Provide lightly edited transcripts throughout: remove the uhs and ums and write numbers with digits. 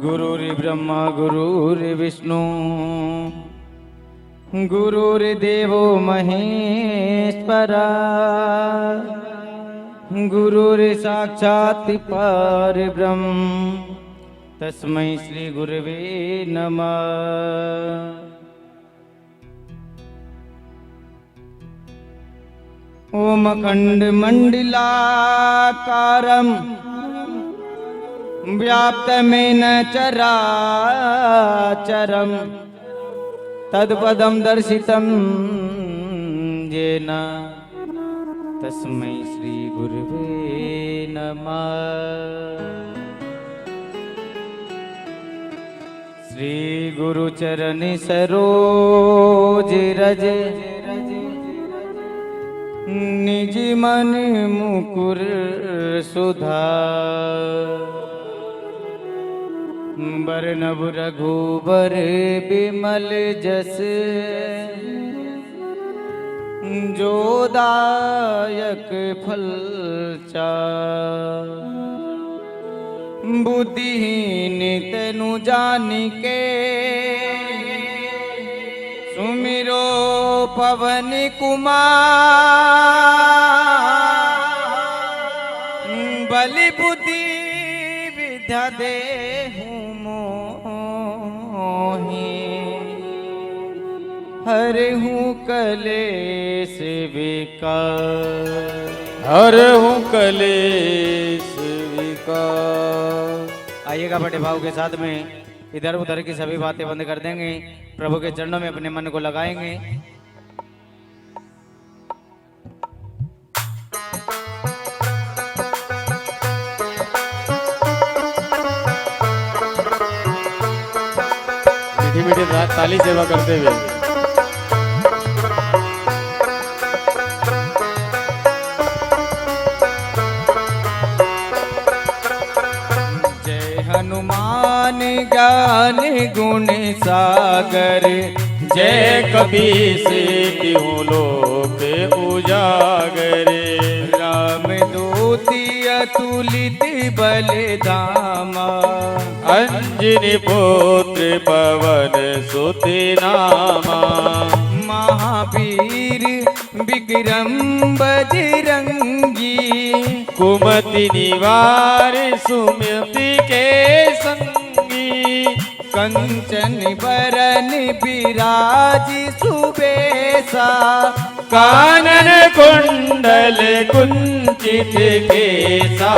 गुरुर्ब्रह्मा गुरुर्विष्णु गुरुर्देवो महेश्वरा गुरुर्साक्षात् परब्रह्म तस्मै श्री गुरवे नमः। ओम खण्डमण्डलाकारं व्याप्तमेन चराचरं तत्पदं दर्शितं येन तस्मै श्री गुरवे नमः। श्री गुरुचरण सरोज रज निज मन मुकुर सुधा बरनब रघुबर बिमल जस जो दायक फल चार। बुद्धिहीन तनु जानिके सुमिरो पवन कुमार। बलि बुद्धि विद्या देहु मोहि हरहु कलेश विकार। हरहु कलेश विकार। आइएगा बड़े भाव के साथ में इधर उधर की सभी बातें बंद कर देंगे, प्रभु के चरणों में अपने मन को लगाएंगे। मीठी मीठी ताली सेवा करते हुए हनुमान ज्ञान गुण सागर जय कपीस तिहु लोक उजागर। राम दूति अतुलित बल धामा अंजनी पुत्र पवन सुत नामा। महावीर विक्रम बजरंगी कुमति निवार सुमति के संगी। कंचन बरन विराज सुबेसा कानन कुंडल कुंचित केसा।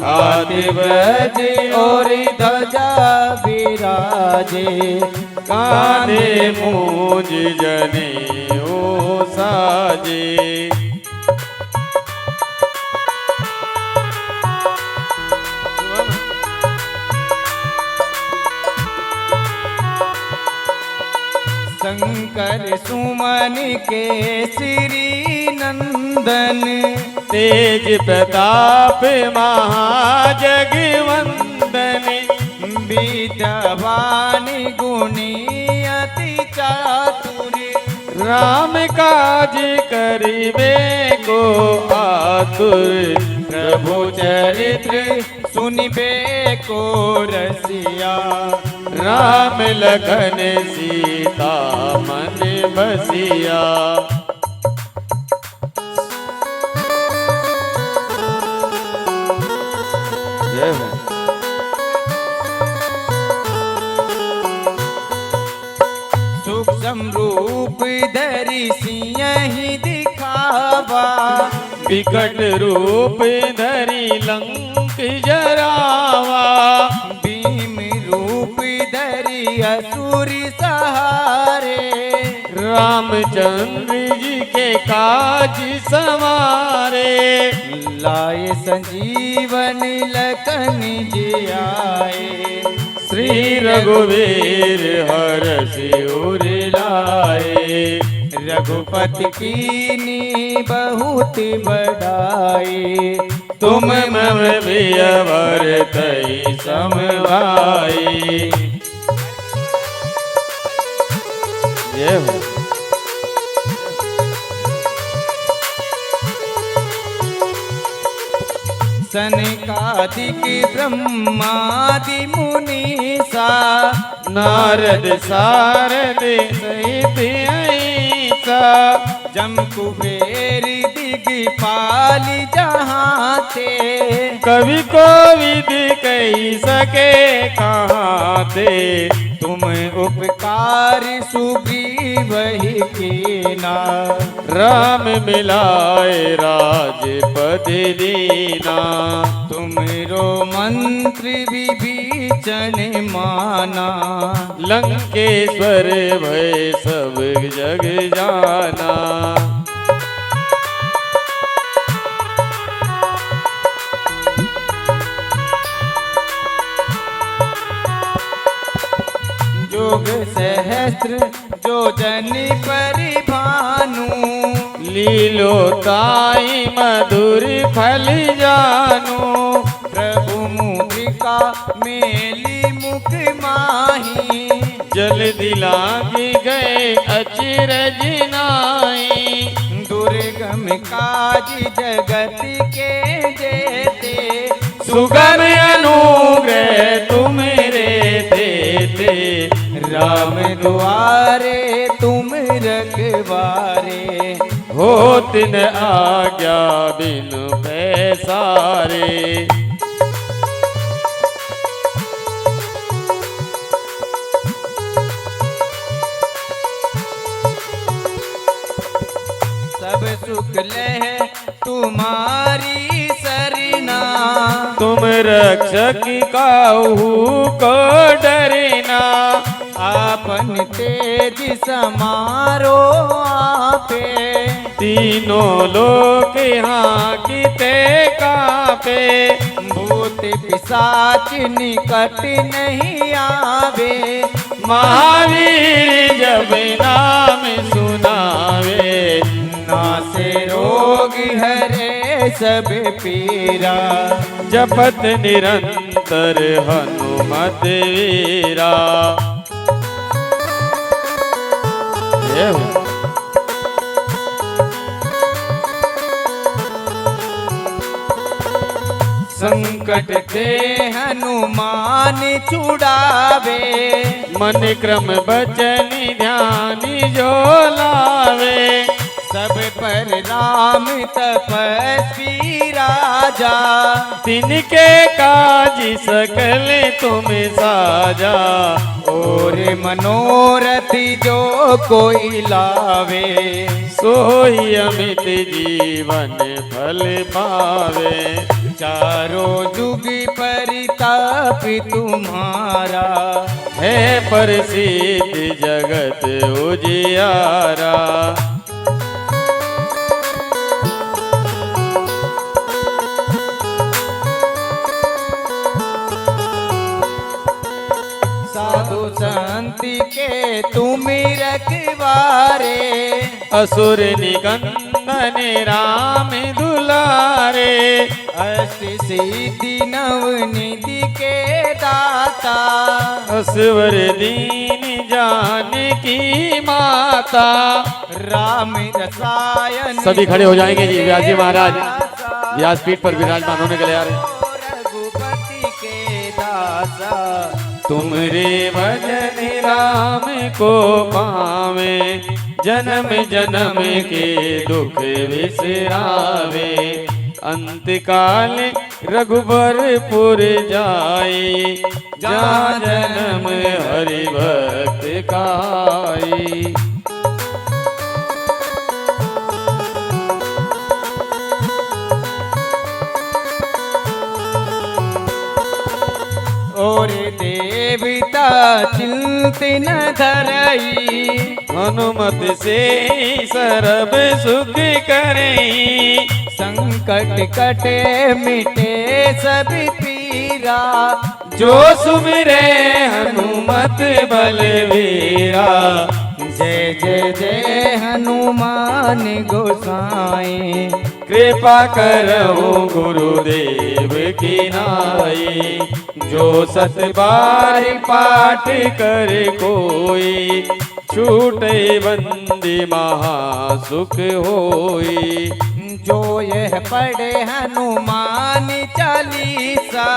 हाथ वज और ध्वजा विराजे कांधे मूंज जनेऊ साजे। शंकर सुमन केसरी नंदन तेज प्रताप महाजगवंदन। विद्यावान गुणी अति चातुर राम काज करिबे को आतुर। प्रभु चरित्र सुनिबे को रसिया राम लखन सीता मन बसिया। जय हो। सूक्ष्म रूप धरि सिंहि दिखावा विकट रूप धरि लंक जरावा। भीम रूप धरि असुर सहारे रामचंद्र जी के काज समारे। लाए संजीवन लखन जी आए श्री रघुवीर हरषि उर लाए। रघुपति कीनी बहुत बड़ाई तुम मम प्रिय भरतहि सम भाई। जय हो। सनकादिक ब्रह्मादि मुनीसा नारद सारद सहित ऐसा जम कुबेर दिगपाल जहाँ थे कवि को विधि कही सके कहाँ थे तुम उपकार सुग्रीव ही कीना राम मिलाए राजपद दीना तुमरो मंत्र विभीषण माना लंकेश्वर भय सब जग जाना जोग सहस्त्र जो जन परिभानु लीलोताई मधुर फल जानू प्रभु मुद्रिका मेली मुख माही जल दिलागी गए अचिरज नाई दुर्गम काज जगत के जेते सुगम अनुग्रह तुम्हारे देते राम द्वारे तुम रखवारे हो तिन आज्ञा बिन पैसारे सब सुख लह तुम्हारी सरना तुम रक्षक काहू को डरना आपन तेज समारो आपे तीनों लोक यहाँ किते कापे भूत पिशाच निकट नहीं आवे महावीर जब नाम सुनावे नासे रोग हरे सब पीरा जपत निरंतर हनुमत वीरा ये हो। संकट ते हनुमान छुड़ावे मन क्रम बचन ध्यान जो लावे सब पर राम तपस्वी राजा तिनके काज सकल तुम साजा और मनोरथ जो कोई लावे सोई अमित जीवन फल पावे चारों जुग परिताप तुम्हारा है प्रसिद्ध जगत उजियारा साधु संत के तुम रखवारे असुर निकंदन राम दुलारे अष्ट सिद्धि नवनिधि के दाता असवर दीन जान की माता राम रसायन सभी खड़े हो जाएंगे जी व्यास जी महाराज व्यासपीठ पर विराजमान होने के लिए आ रहे हैं रघुपति के दासा तुमरे भजन राम को पावे जन्म जन्म के दुख विसरावे अंत काल रघुबरपुर जाए जहाँ जन्म हरि भक्त काई और देवता चिंतन धरई हनुमत से सर्व सुख करई संकट कटे मिटे सब पीरा जो सुमिरे हनुमत बलवीरा जय जय जय हनुमान गोसाई कृपा करो गुरुदेव की नाई जो सत बार पाठ कर कोई छूटे बंदी महासुख होई जो यह पढ़े हनुमान चालीसा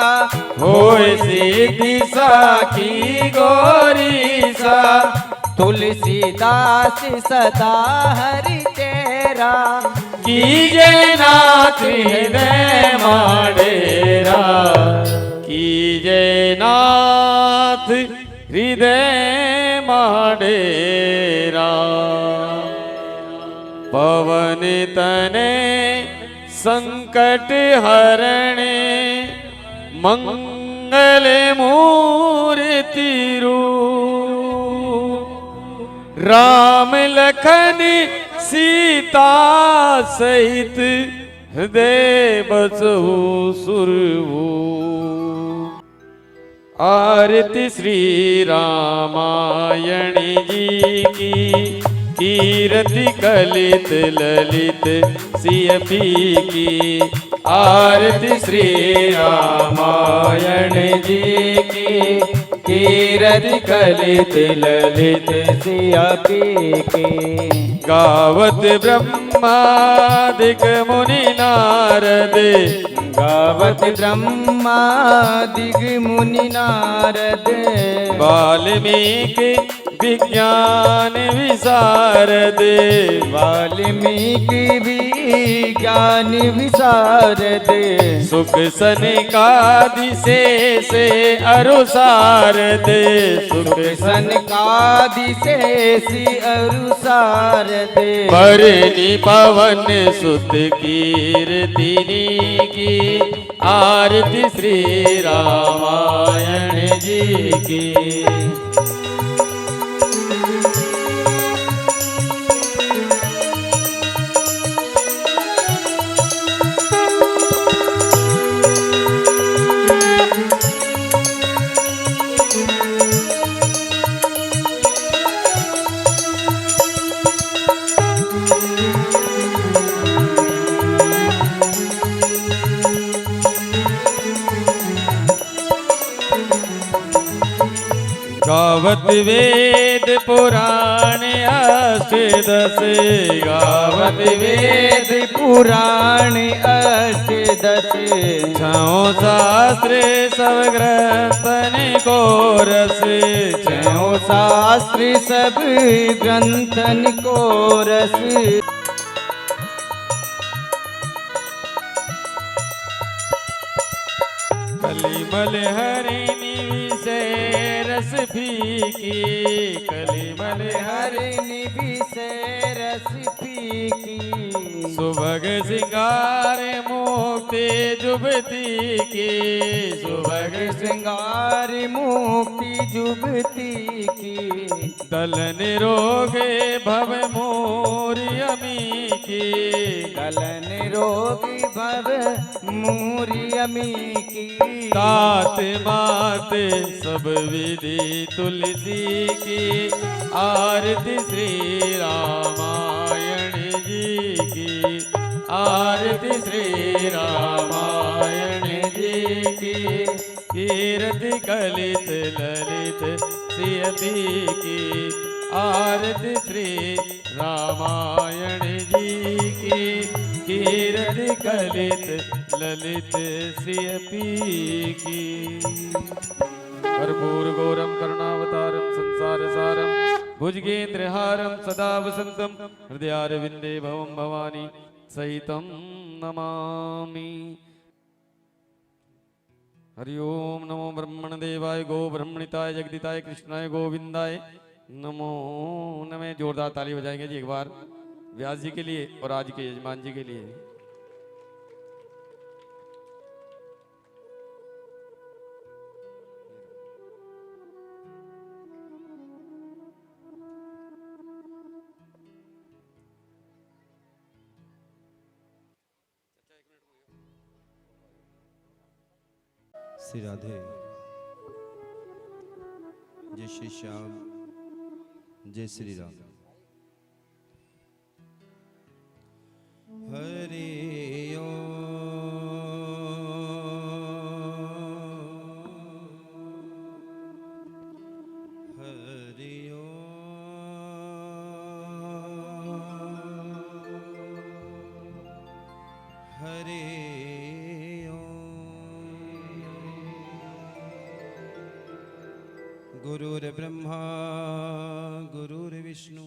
होए सीधी साखी गोरी सा। तुलसीदास सदा हरि तेरा कीजे नाथ हृदय माडेरा। कीजे नाथ हृदय माडेरा। पवन तने संकट हरणे मंगल मूर्ति रूप। राम लखन सीता सहित हृदय बसहु सुरभू। आरती श्री रामायण जी की कीरति कलित ललित सियपी की। आरती श्री रामायण जी की कीरति कलित ललित सियपी की। गावत ब्रह्मादिक मुनि नारद। गावत ब्रह्मादिक मुनि नारद। वाल्मीकि विज्ञान विशारद। वाल्मीकि विज्ञान विशारद। सुख सनकादि से अरुसारद। सुख सनकादि से अरुसारद। बरनी पवन सुत कीर्तिनी की। आरती श्री रामायण जी की। गावत वेद पुराण अष्टदश। गावत वेद पुराण अष्टदश। छौ शास्त्र सब ग्रंथन को रस। छौ शास्त्र सब ग्रंथन को रस। कलिमल हरिणी से रस फीकी। कलिमल हरिणी से रस फीकी। सुभग सिंगार मुक्ति जुबती की। सुभग श्रृंगार मुक्ति जुबती की। दलन रोगे भव मोरियमी की। दलन रोग भव मोरियमी की। तात मात सब विधि तुलसी की। आरती श्री रामायण जी की। आरती श्री रामायण जी की। कीर्ति कलित ललित सियपी की। आरती श्री रामायण जी की। कीर्ति कलित ललित सियपी की। कर्पूर गौरम करुणावतारम संसार सारम भुजगेन्द्रहारम सदा वसंतम हृदयारविंदे भवम भवानी सहितम नमामि। हरि ओम नमो ब्रह्मण देवाय गो ब्रह्मणिताय जगदिताय कृष्णाय गोविंदाय नमो नमः। जोरदार ताली बजाएंगे जी एक बार व्यास जी के लिए और आज के यजमान जी के लिए। श्री राधे। जय श्री श्याम। जय श्री राम। हरि ओम। हरि ओम। हरि गुरुर्ब्रह्मा गुरुर्विष्णु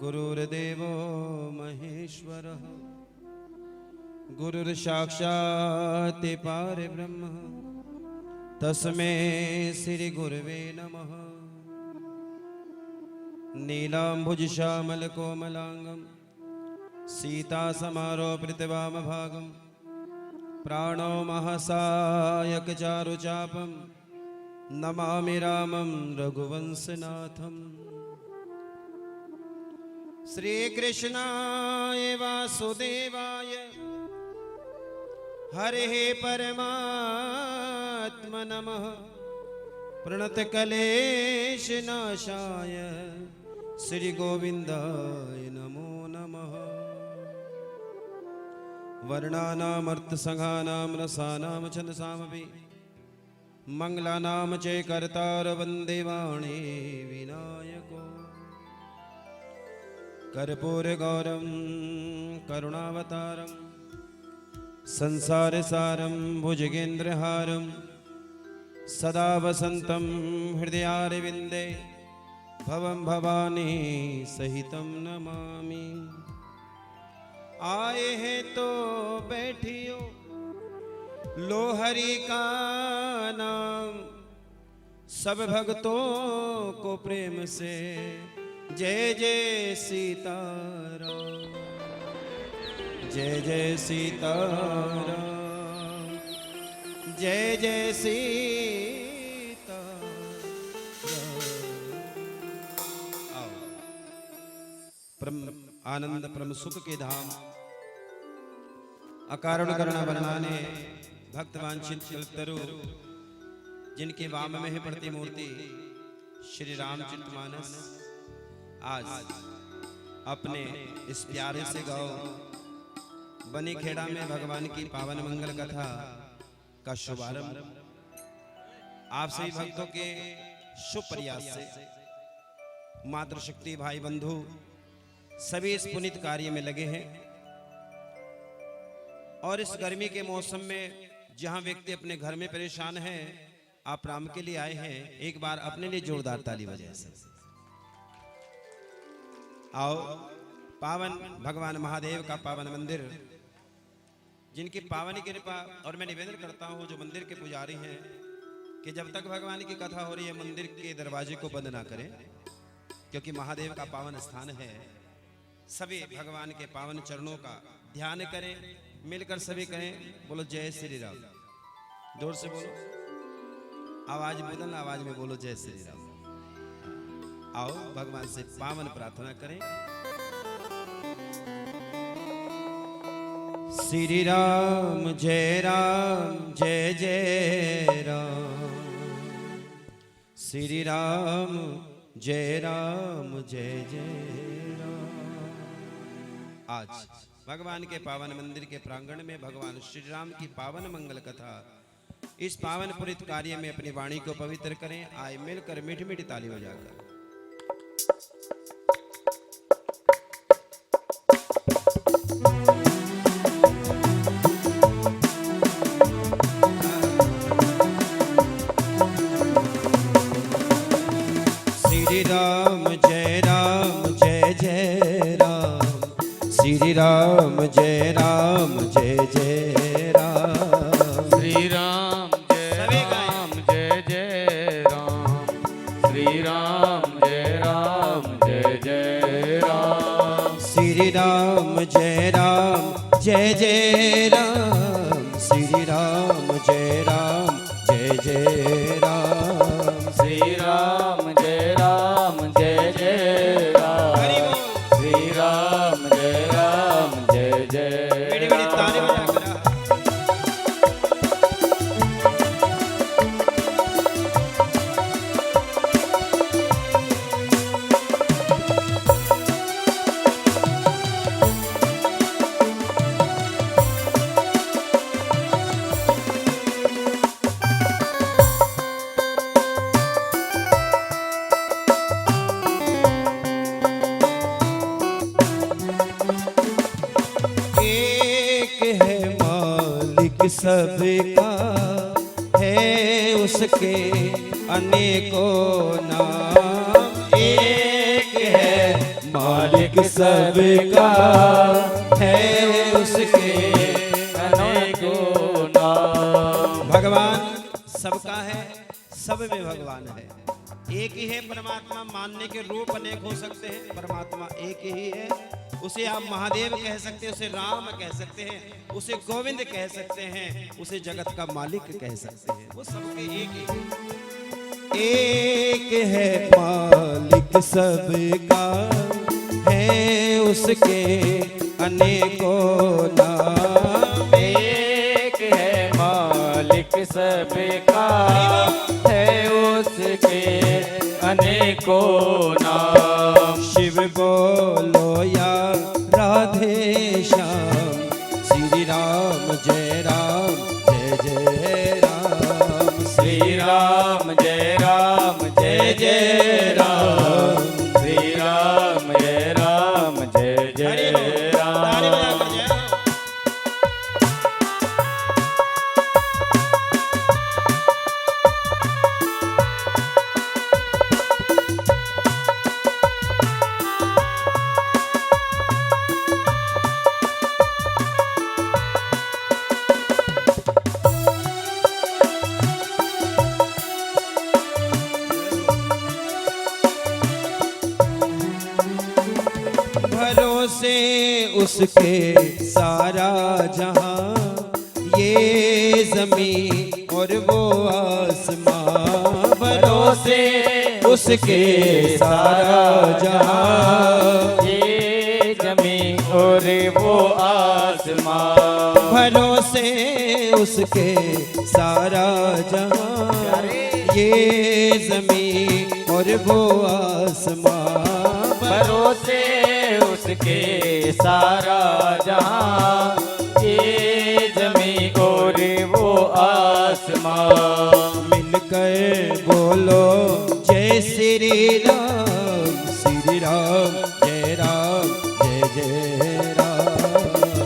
गुरुर्देवो महेश्वरः गुरुर्साक्षात् परब्रह्म तस्मै श्री गुरवे नमः। नीलाम्बुजश्यामलकोमलाङ्गं सीतासमारोपितवामभागं प्राणो महासायकचारुचापं नमामि रामं रघुवंशनाथम्। श्रीकृष्णाय वासुदेवाय हरे परमात्मा नमः। प्रणतक्लेशनाशाय श्री गोविंदाय नमो नमः। वर्णानामर्थसंघानां रसानां छन्दसामपि मंगलानां च कर्तार वन्दे वाणी विनायको। कर्पूरगौरं करुणावतारं संसारसारं भुजगेन्द्रहारं सदा वसन्तं हृदयारविन्दे भवं भवानी सहितं नमामि। आए हैं तो बैठियो लो हरि का नाम, सब भक्तों को प्रेम से जय जय सीताराम, जय जय सीताराम, जय जय सीताराम। आओ परम आनंद परम सुख के धाम अकारण करुणा वर्णाने भक्त वांछित कल्पतरु जिनके वाम में है प्रतिमूर्ति श्री रामचरितमानस आज अपने इस प्यारे से गाँव बनी खेड़ा में भगवान की पावन मंगल कथा का शुभारंभ आप सभी भक्तों के शुभ प्रयास से मातृशक्ति भाई बंधु सभी इस पुनीत कार्य में लगे हैं। और इस गर्मी के मौसम में जहां व्यक्ति अपने घर में परेशान है, आप राम के लिए आए हैं, एक बार अपने लिए जोरदार ताली बजाएं से। आओ पावन भगवान महादेव का पावन मंदिर जिनकी पावन कृपा, और मैं निवेदन करता हूं जो मंदिर के पुजारी हैं कि जब तक भगवान की कथा हो रही है मंदिर के दरवाजे को बंद ना करें, क्योंकि महादेव का पावन स्थान है। सभी भगवान के पावन चरणों का ध्यान करें, मिलकर सभी करें बोलो जय श्री राम। जोर से बोलो, आवाज बदल आवाज में बोलो जय श्री राम। आओ भगवान से पावन प्रार्थना करें। श्री राम जय जय राम, श्री राम जय जय राम। आज भगवान के पावन मंदिर के प्रांगण में भगवान श्री राम की पावन मंगल कथा इस पावन पुरित कार्य में अपनी वाणी को पवित्र करें। आए मिलकर मीठी मीठी ताली बजाकर श्री राम जय जय राम, श्री राम जय जय राम, श्री राम जय जय राम, श्री राम जय जय राम, श्री राम जय जय राम, श्री राम जय जय राम, श्री राम जय जय राम, श्री राम जय जय मीठी मीठी ताली बजाकर सबका है उसके अनेकों नाम। एक है मालिक सबका है उसके अनेकों नाम। भगवान सबका है, सब में भगवान है। एक ही है परमात्मा, मानने के रूप अनेक हो सकते हैं, परमात्मा एक ही है। उसे आप महादेव कह सकते हैं, उसे राम कह सकते हैं, उसे गोविंद कह सकते हैं, उसे जगत का मालिक कह सकते हैं। वो सबके एक ही है। एक है मालिक सबका है उसके अनेकों नाम। एक है मालिक सबका है उसके अनेकों नाम। शिव बोलो या राधे श्याम, श्री राम जय राम जय जय राम। श्री राम जय राम जय जय राम। श्री राम जय राम जय जय राम। भरोसे उसके सारा जहां, ये जमीन और वो आसमां। भरोसे उसके सारा जहां, ये जमीन और वो आसमां। भरोसे उसके सारा जहां, ये जमीन और वो आसमां। भरोसे उसके सारा जहां, ये जमी और वो आसमां। मिलकर बोलो जय श्री राम, श्री राम जय राम जय जय राम।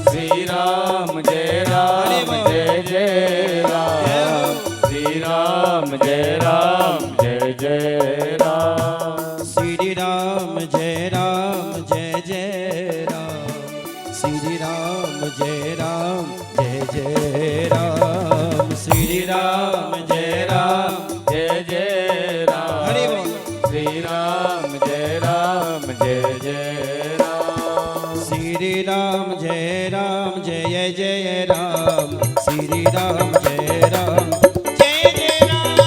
श्री राम जय राम जय जय राम। श्री राम जय राम जय जय राम। श्री राम जय राम जय जय राम। श्री राम जय राम जय जय राम। श्री राम जय राम जय जय राम। हरि बोल। श्री राम जय राम जय जय राम। श्री राम जय राम जय जय राम। श्री राम जय राम जय जय राम।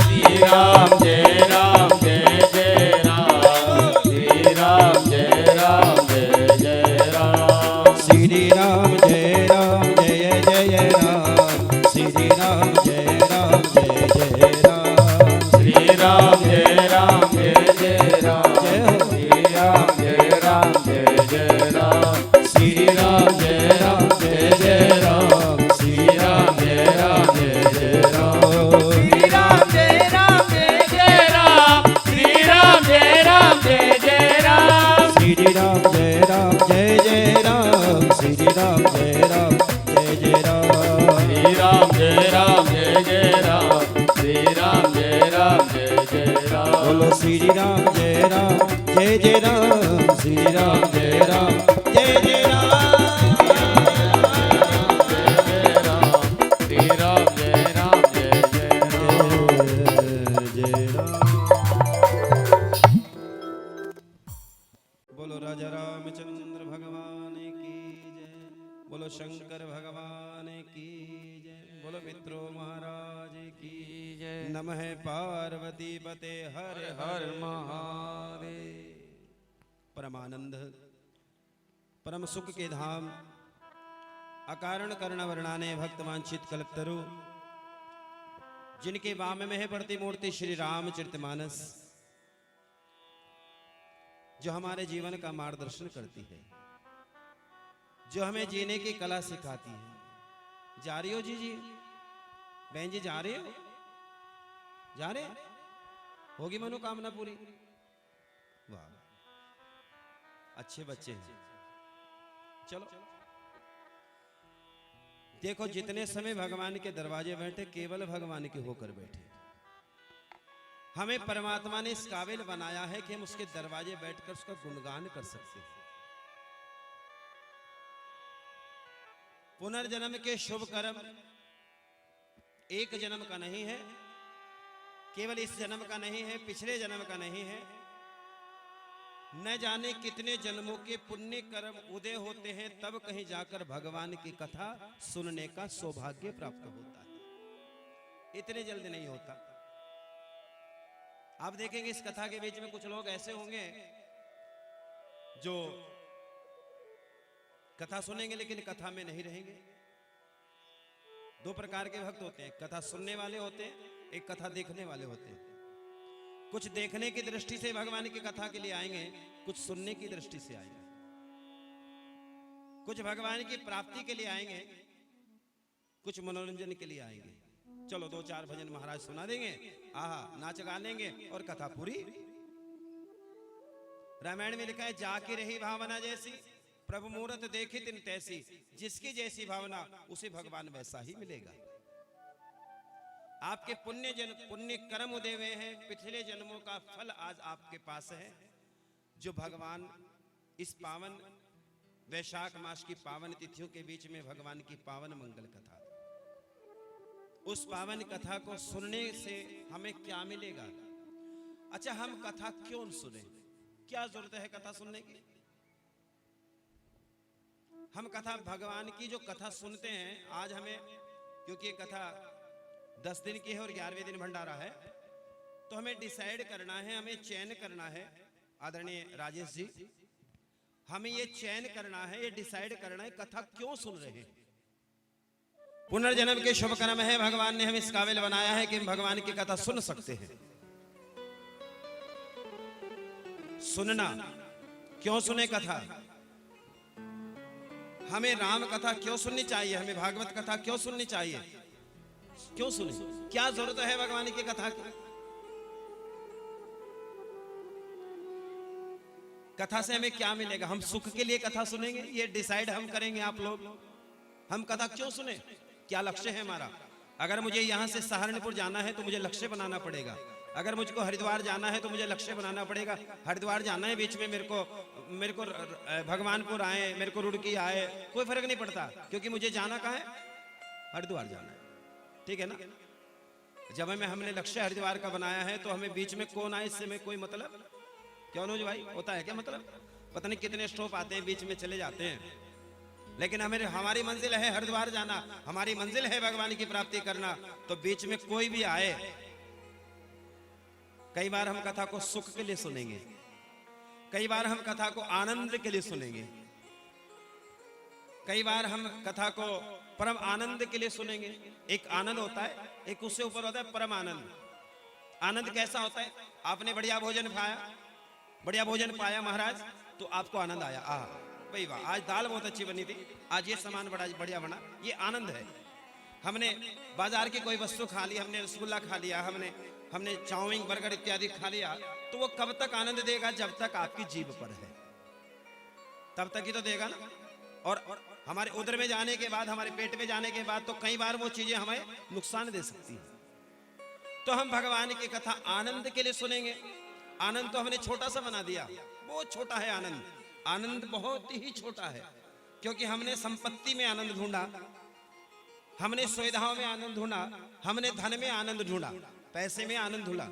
श्री राम जय राम जय जय राम। श्री राम जय राम जय जय राम। श्री राम जय राम जय जय राम। श्री राम जय राम जय जय राम। श्री राम जय राम जय जय राम। श्री राम जय राम जय जय राम। श्री राम जय राम जय जय राम। श्री राम जय राम जय जय राम। श्री राम जय राम जय जय राम। श्री राम जय राम जय जय राम। श्री राम जय राम जय जय राम। श्री राम जय राम जय जय राम। श्री राम जय राम जय जय राम। श्री राम जय राम जय जय राम। बोलो श्री राम जय राम जय जय राम। श्री राम जय राम जय जय राम। श्री राम जय राम जय जय राम। जय राम। बोलो राजा रामचंद्र भगवान की जय। बोलो शंकर भगवान की जय। बोलो मित्रों महाराज की जय। नमः पार्वती पते हर हर महादेव। परमानंद परम सुख के धाम, अकारण कर्ण वर्णाने भक्त वांछित कल्पतरु, जिनके वाम में है प्रतिमूर्ति श्री रामचरितमानस, जो हमारे जीवन का मार्गदर्शन करती है, जो हमें जीने की कला सिखाती है। जा रही हो जी बहन जी, जा रहे हो? जा रहे? होगी मनोकामना पूरी? वाह, अच्छे बच्चे हैं। चलो देखो जितने समय भगवान के दरवाजे बैठे केवल भगवान के होकर बैठे। हमें परमात्मा ने इस काबिल बनाया है कि हम उसके दरवाजे बैठकर उसका गुणगान कर सकते हैं। पुनर्जन्म के शुभ कर्म एक जन्म का नहीं है, केवल इस जन्म का नहीं है, पिछले जन्म का नहीं है। न जाने कितने जन्मों के पुण्य कर्म उदय होते हैं, तब कहीं जाकर भगवान की कथा सुनने का सौभाग्य प्राप्त होता है। इतने जल्द नहीं होता। आप देखेंगे इस कथा के बीच में कुछ लोग ऐसे होंगे जो कथा सुनेंगे लेकिन कथा में नहीं रहेंगे। दो प्रकार के भक्त होते हैं, कथा सुनने वाले होते हैं, एक कथा देखने वाले होते हैं। कुछ देखने की दृष्टि से भगवान की कथा के लिए आएंगे, कुछ सुनने की दृष्टि से आएंगे। कुछ भगवान की प्राप्ति के लिए आएंगे, कुछ मनोरंजन के लिए आएंगे। चलो दो चार भजन महाराज सुना देंगे, आहा नाच गा लेंगे और कथा पूरी। रामायण में लिखा है, जाके रही भावना जैसी प्रभु मूरत देखी तिन तैसी। जिसकी जैसी भावना उसे भगवान वैसा ही मिलेगा। आपके पुण्य कर्म उदय हुए हैं, पिछले जन्मों का फल आज आपके पास है, जो भगवान इस पावन वैशाख मास की पावन तिथियों के बीच में भगवान की पावन मंगल कथा, उस पावन कथा को सुनने से हमें क्या मिलेगा? अच्छा, हम कथा क्यों सुने? क्या जरूरत है कथा सुनने की? हम कथा भगवान की जो कथा सुनते हैं, आज हमें क्योंकि ये कथा 10 दिन की है और 11वें दिन भंडारा है, तो हमें डिसाइड करना है, हमें चयन करना है। आदरणीय राजेश जी, हमें ये चयन करना है, ये डिसाइड करना है कथा क्यों सुन रहे हैं। पुनर्जन्म के शुभ कर्म है, भगवान ने हमें इस काबिल बनाया है कि हम भगवान की कथा सुन सकते हैं। सुनना, क्यों सुने कथा? हमें राम कथा क्यों सुननी चाहिए? हमें भागवत कथा क्यों सुननी चाहिए? क्यों सुने? क्या जरूरत है भगवान की कथा की? कथा से हमें क्या मिलेगा? हम सुख के लिए कथा सुनेंगे, ये डिसाइड हम करेंगे आप लोग। हम कथा क्यों सुने? क्या लक्ष्य है हमारा? अगर मुझे यहां से सहारनपुर जाना है तो मुझे लक्ष्य बनाना पड़ेगा। अगर मुझको हरिद्वार जाना है तो मुझे लक्ष्य बनाना पड़ेगा। हरिद्वार जाना है, बीच में मेरे को भगवानपुर आए, मेरे को रुड़की आए, कोई फर्क नहीं पड़ता, क्योंकि मुझे जाना कहाँ है? हरिद्वार जाना है। ठीक है ना? जब हमें हमने लक्ष्य हरिद्वार का बनाया है तो हमें बीच में कौन आए इससे में कोई मतलब? क्यों अनुज भाई, होता है क्या मतलब? पता नहीं कितने स्टॉप आते हैं, बीच में चले जाते हैं, लेकिन हमारी मंजिल है हरिद्वार जाना, हमारी मंजिल है भगवान की प्राप्ति करना। तो बीच में कोई भी आए, कई बार हम कथा को सुख के लिए सुनेंगे, कई बार हम कथा को आनंद के लिए सुनेंगे, कई बार हम कथा को परम आनंद के लिए सुनेंगे। एक आनंद होता है, एक उससे ऊपर होता है परम आनंद। आनंद कैसा होता है? आपने बढ़िया भोजन पाया महाराज, तो आपको आनंद आया, आह भाई वाह, आज दाल बहुत अच्छी बनी थी, आज ये सामान बड़ा बढ़िया बना, ये आनंद है। हमने बाजार की कोई वस्तु खा ली, हमने रसगुल्ला खा लिया, हमने चाउमीन बर्गर इत्यादि खा लिया, तो वो कब तक आनंद देगा? जब तक आपकी जीभ पर है, तब तक ही तो देगा ना। और हमारे उदर में जाने के बाद, हमारे पेट में जाने के बाद तो कई बार वो चीजें हमें नुकसान दे सकती हैं। तो हम भगवान की कथा आनंद के लिए सुनेंगे। आनंद तो हमने छोटा सा बना दिया, बहुत छोटा है आनंद। आनंद बहुत ही छोटा है, क्योंकि हमने संपत्ति में आनंद ढूंढा, हमने सुविधाओं में आनंद ढूंढा, हमने धन में आनंद ढूंढा, पैसे में आनंद ढूंढा।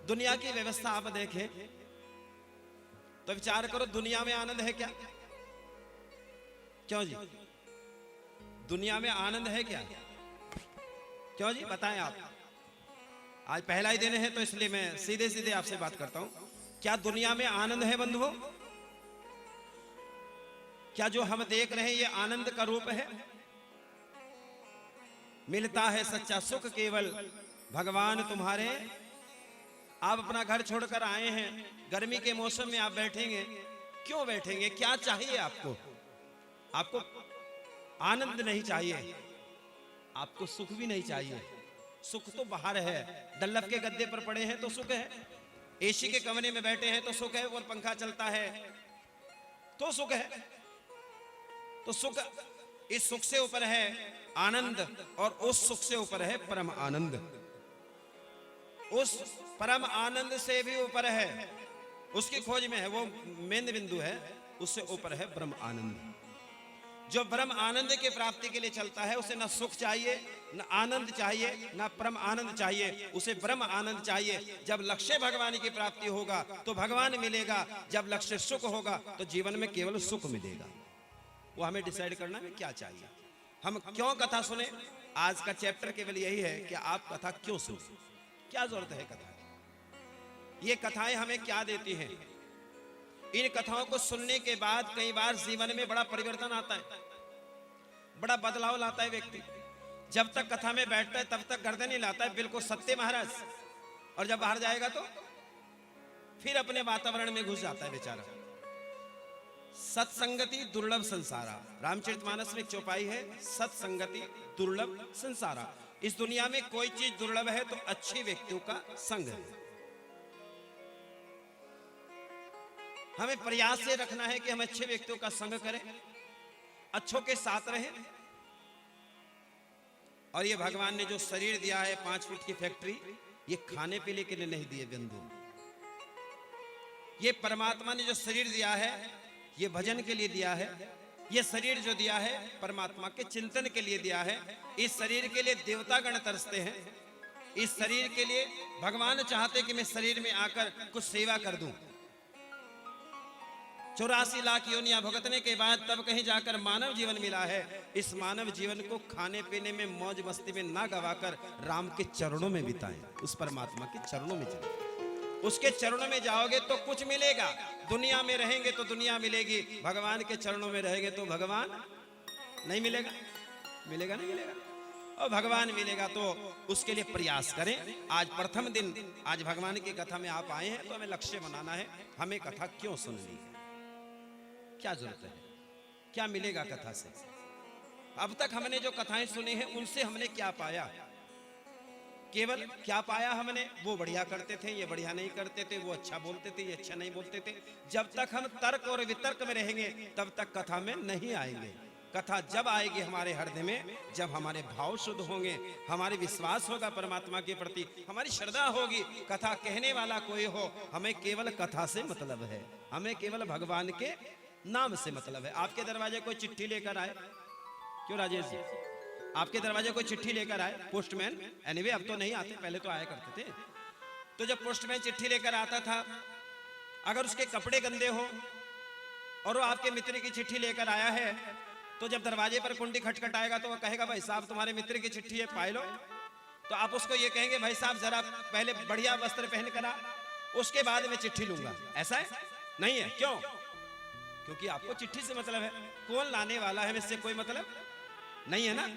दुनिया की व्यवस्था आप देखें तो विचार करो, दुनिया में आनंद है क्या? क्यों जी, दुनिया में आनंद है क्या? क्यों जी, बताएं आप। आज पहला ही दिन है तो इसलिए मैं सीधे सीधे आपसे बात करता हूं। क्या दुनिया में आनंद है बंधुओं? क्या जो हम देख रहे हैं ये आनंद का रूप है? मिलता है सच्चा सुख केवल भगवान तुम्हारे। आप अपना घर छोड़कर आए हैं, गर्मी के मौसम में आप बैठेंगे, क्यों बैठेंगे? क्या चाहिए आपको? आपको आनंद नहीं चाहिए, आपको सुख भी नहीं चाहिए। सुख तो बाहर है, डल्लफ के गद्दे पर पड़े हैं तो सुख है, एसी के कमरे में बैठे हैं तो सुख है, और पंखा चलता है तो सुख है। तो सुख इस सुख से ऊपर है आनंद और उस सुख से ऊपर है परम आनंद। उस परम आनंद से भी ऊपर है, उसकी खोज में है, वो मेन बिंदु है, उससे ऊपर है ब्रह्म आनंद। जो ब्रह्म आनंद के प्राप्ति के लिए चलता है उसे न सुख चाहिए, न आनंद चाहिए, न परम आनंद चाहिए, उसे ब्रह्म आनंद चाहिए। जब लक्ष्य भगवान की प्राप्ति होगा तो भगवान मिलेगा, जब लक्ष्य सुख होगा तो जीवन में केवल सुख मिलेगा। वो हमें डिसाइड करना है क्या चाहिए, हम क्यों कथा सुने। आज का चैप्टर केवल यही है कि आप कथा क्यों सुने, क्या जरूरत है कथा, ये कथाएं हमें क्या देती हैं। इन कथाओं को सुनने के बाद कई बार जीवन में बड़ा परिवर्तन आता है, बड़ा बदलाव लाता है व्यक्ति। जब तक कथा में बैठता है तब तक गर्दन नहीं लाता है, बिल्कुल सत्य महाराज, और जब बाहर जाएगा तो फिर अपने वातावरण में घुस जाता है बेचारा। सत्संगति दुर्लभ संसारा, रामचरितमानस में एक चौपाई है, सत्संगति दुर्लभ संसारा। इस दुनिया में कोई चीज दुर्लभ है तो अच्छे व्यक्तियों का संग है। हमें प्रयास ये रखना है कि हम अच्छे व्यक्तियों का संग करें, अच्छों के साथ रहें। और ये भगवान ने जो शरीर दिया है 5 फुट की फैक्ट्री, ये खाने पीने के लिए नहीं दिए बंधु। ये परमात्मा ने जो शरीर दिया है ये भजन के लिए दिया है। ये शरीर जो दिया है परमात्मा के चिंतन के लिए दिया है। इस शरीर के लिए देवतागण तरसते हैं, इस शरीर के लिए भगवान चाहते कि मैं शरीर में आकर कुछ सेवा कर दूं। 84 लाख योनियां भुगतने के बाद तब कहीं जाकर मानव जीवन मिला है। इस मानव जीवन को खाने पीने में मौज मस्ती में ना गवाकर राम के चरणों में बिताएं, उस परमात्मा के चरणों में जाएं। उसके चरणों में जाओगे तो कुछ मिलेगा, दुनिया में रहेंगे तो दुनिया मिलेगी, भगवान के चरणों में रहेंगे तो भगवान नहीं मिलेगा, मिलेगा नहीं मिलेगा। और भगवान मिलेगा तो उसके लिए प्रयास करें। आज प्रथम दिन, आज भगवान की कथा में आप आए हैं तो हमें लक्ष्य बनाना है, हमें कथा क्यों सुननी है, क्या जरूरत है, क्या मिलेगा कथा से। अब तक हमने जो कथाएं सुनी हैं उनसे हमने क्या पाया, केवल क्या पाया हमने, वो बढ़िया करते थे, ये बढ़िया नहीं करते थे, वो अच्छा बोलते थे, ये अच्छा नहीं बोलते थे। जब तक हम तर्क और वितर्क में रहेंगे तब तक कथा में नहीं आएंगे। कथा जब आएगी हमारे हृदय में, जब हमारे भाव शुद्ध होंगे, हमारे विश्वास होगा परमात्मा के प्रति, हमारी श्रद्धा होगी। कथा कहने वाला कोई हो, हमें केवल कथा से मतलब है, हमें केवल भगवान के नाम से मतलब है। आपके दरवाजे कोई चिट्ठी लेकर आए, क्यों राजेश जी, आपके दरवाजे कोई चिट्ठी लेकर आए, पोस्टमैन, एनीवे अब तो नहीं आते, पहले तो आया करते थे। तो जब पोस्टमैन चिट्ठी लेकर आता था, अगर उसके कपड़े गंदे हो और वो आपके मित्र की चिट्ठी लेकर आया है, तो जब दरवाजे पर कुंडी खटखटाएगा तो वो कहेगा भाई साहब तुम्हारे मित्र की चिट्ठी है, पाए लो। तो आप उसको ये कहेंगे भाई साहब जरा पहले बढ़िया वस्त्र पहन कर आ, उसके बाद मैं चिट्ठी लूंगा। ऐसा है? नहीं है। क्यों? क्योंकि आपको चिट्ठी से मतलब है, कौन लाने वाला है इससे कोई मतलब नहीं है ना।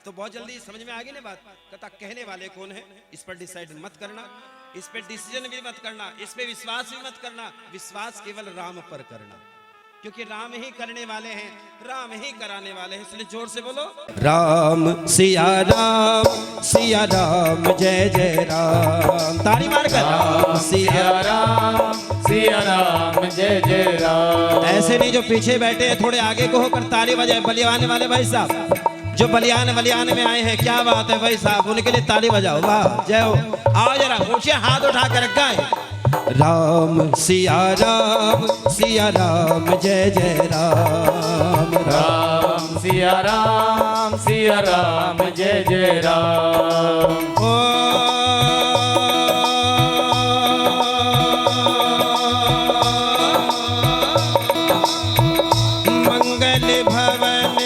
तो बहुत जल्दी समझ में आ गई ना बात, कथा कहने वाले कौन है इस पर डिसाइड मत करना, इस पे डिसीजन भी मत करना, इस पे विश्वास भी मत करना। विश्वास केवल राम पर करना, क्योंकि राम ही करने वाले हैं, राम ही कराने वाले हैं। इसलिए जोर से बोलो, राम सिया राम जय जय राम। ताली मार कर, राम सिया राम जय जय राम। ऐसे नहीं जो पीछे बैठे हैं थोड़े आगे को होकर ताली बजाए, बलियाने वाले भाई साहब जो बलियान में आए हैं, क्या बात है भाई साहब, उनके लिए ताली बजाओ, वाह जय हो। आओ जरा ऊंचे हाथ उठा कर गाएं, राम सिया राम जय जय राम। राम सिया राम जय जय राम। मंगल भवन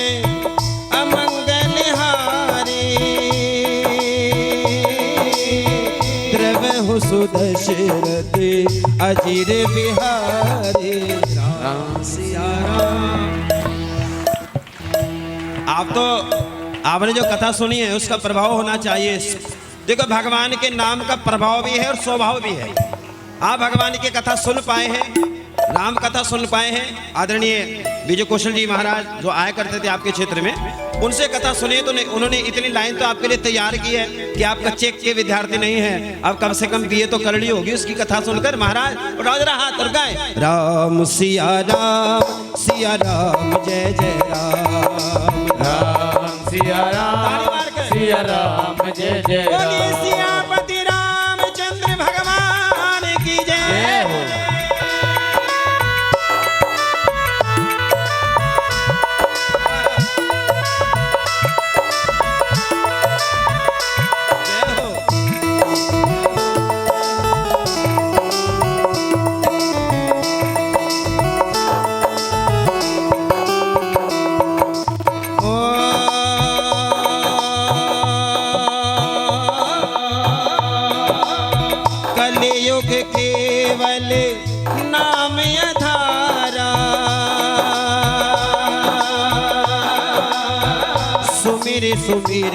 अमंगल हारी, द्रवहु सुदशरथ अजीर बिहारी। राम सिया राम। आपने जो कथा सुनी है उसका प्रभाव होना चाहिए। देखो भगवान के नाम का प्रभाव भी है और स्वभाव भी है। आप भगवान की कथा सुन पाए हैं, राम कथा सुन पाए हैं। आदरणीय विजय कौशल जी महाराज जो आया करते थे आपके क्षेत्र में, उनसे कथा सुनिए तो उन्होंने इतनी लाइन तो आपके लिए तैयार की है कि आप कच्चे के विद्यार्थी नहीं हैं, अब कम से कम बीए तो कर ली होगी उसकी कथा सुनकर। महाराज उठाओ जरा हाथ और गाएं, राम सिया राम जय जय राम। राम सिया ताली राम मार के। सिया राम जय जय बोलिए राम सियापति रामचंद्र भगवान की जय जय। हो। जय हो। कलयुग केवल नाम अधारा, सुमिर सुमिर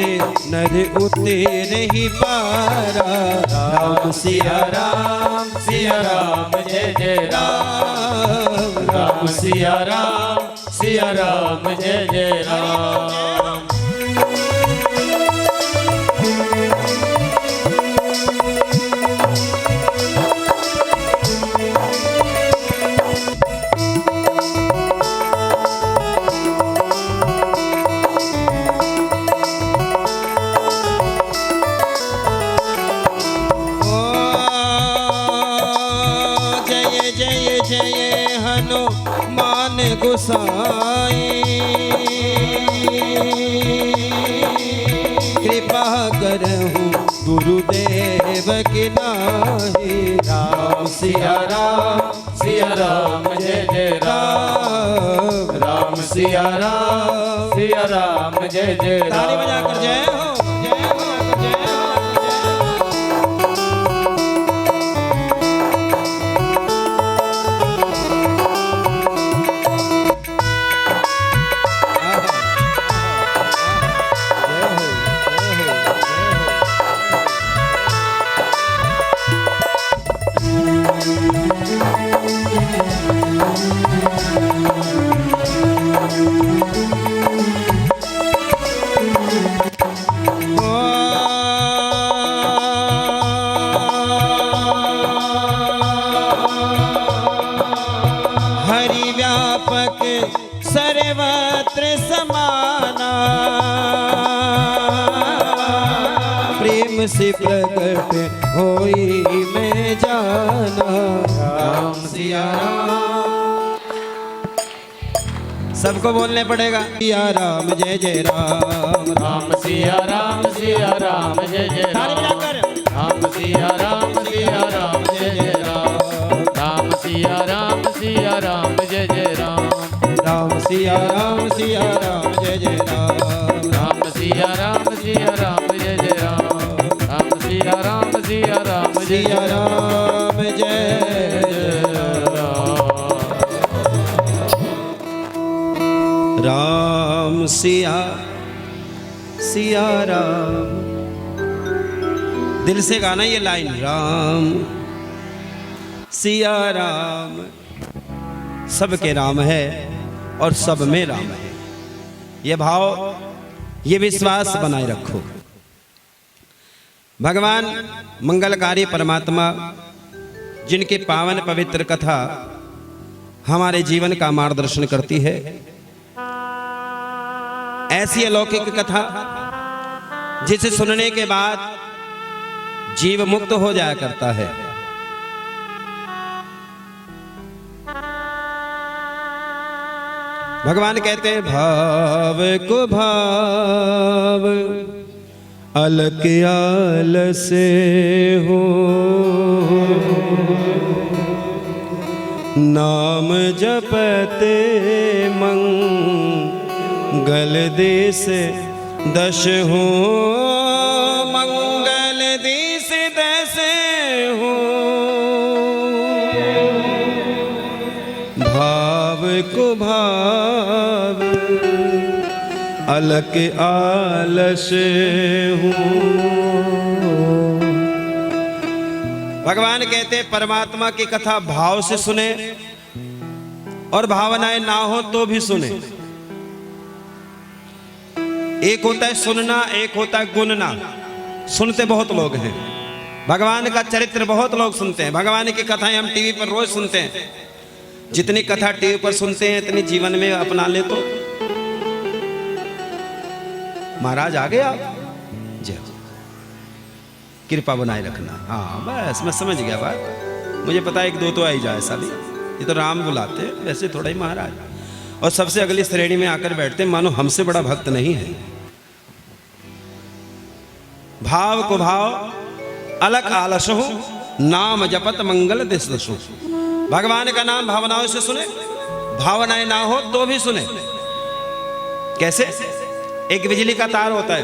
नर उतर ही पारा। राम सिया राम जय जय राम राम सिया राम जय जय राम ओ जय जय जय हनुमान गोसाई, कृपा करहु गुरुदेव के नाहि। राम सिया राम जय जय राम राम सिया राम जय जय ताली राम बजाकर जय हो जय हो जय हो जय हो। हरि व्यापक सर्वत्र समाना, प्रेम से प्रकट होई मैं जाना। राम सिया सबको बोलने पड़ेगा सिया राम जय जय राम। राम सिया राम जय जय ताली राम बजाकर राम सिया राम जय जय राम राम सिया राम जय जय राम राम सिया राम जय जय राम। राम सिया राम जय जय राम राम सिया राम सिया राम जय जय राम। सिया राम, दिल से गाना ये लाइन, राम सिया राम, सबके राम है और सब में राम है। ये भाव, ये विश्वास बनाए रखो। भगवान मंगलकारी परमात्मा जिनकी पावन पवित्र कथा हमारे जीवन का मार्गदर्शन करती है, ऐसी अलौकिक कथा जिसे सुनने के बाद जीव मुक्त हो जाया करता है। भगवान कहते हैं भाव को भाव अलग आल से हो, नाम जपते मंगल देश दश हो, मंगल देश दश हो। भाव को भाव अलग आलस हूँ। भगवान कहते परमात्मा की कथा भाव से सुने और भावनाएं ना हो तो भी सुने। एक होता है सुनना, एक होता है गुनना। सुनते बहुत लोग हैं, भगवान का चरित्र बहुत लोग सुनते हैं, भगवान की कथाएं हम टीवी पर रोज सुनते हैं। जितनी कथा टीवी पर सुनते हैं इतनी जीवन में अपना ले तो महाराज आ गए आप? जय हो। कृपा बनाए रखना। हाँ बस मैं समझ गया बात। मुझे पता है एक दो तो आ ही जाए साली, ये तो राम बुलाते हैं, वैसे थोड़ा ही महाराज। और सबसे अगली श्रेणी में आकर बैठते, मानो हमसे बड़ा भक्त नहीं है। भाव को भाव अलग आलसो, नाम जपत मंगल दिसदसो। भगवान का नाम भावनाओं से सुने, भावनाएं ना हो तो भी सुने। कैसे? एक बिजली का तार होता है,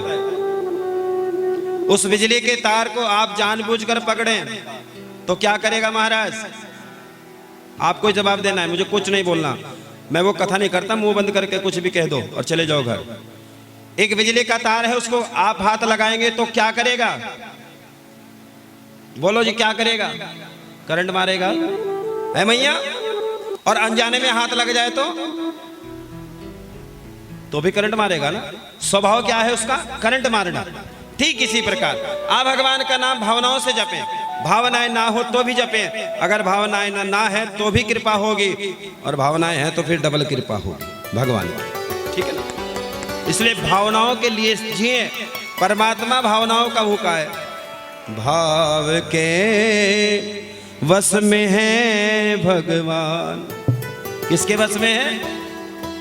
उस बिजली के तार को आप जानबूझकर पकड़े तो क्या करेगा महाराज? आपको जवाब देना है, मुझे कुछ नहीं बोलना। मैं वो कथा नहीं करता, मुंह बंद करके कुछ भी कह दो और चले जाओ घर। एक बिजली का तार है, उसको आप हाथ लगाएंगे तो क्या करेगा? बोलो जी क्या करेगा? करंट मारेगा है मैया। और अनजाने में हाथ लग जाए तो भी करंट मारेगा ना। स्वभाव क्या है उसका? करंट मारना। ठीक इसी प्रकार आप भगवान का नाम भावनाओं से जपें, भावनाएं ना हो तो भी जपें। अगर भावनाएं ना है तो भी कृपा होगी, और भावनाएं हैं तो फिर डबल कृपा होगी भगवान की। ठीक है ना? इसलिए भावनाओं के लिए जिए। परमात्मा भावनाओं का भूखा है। भाव के वश में है भगवान। किसके वश में है?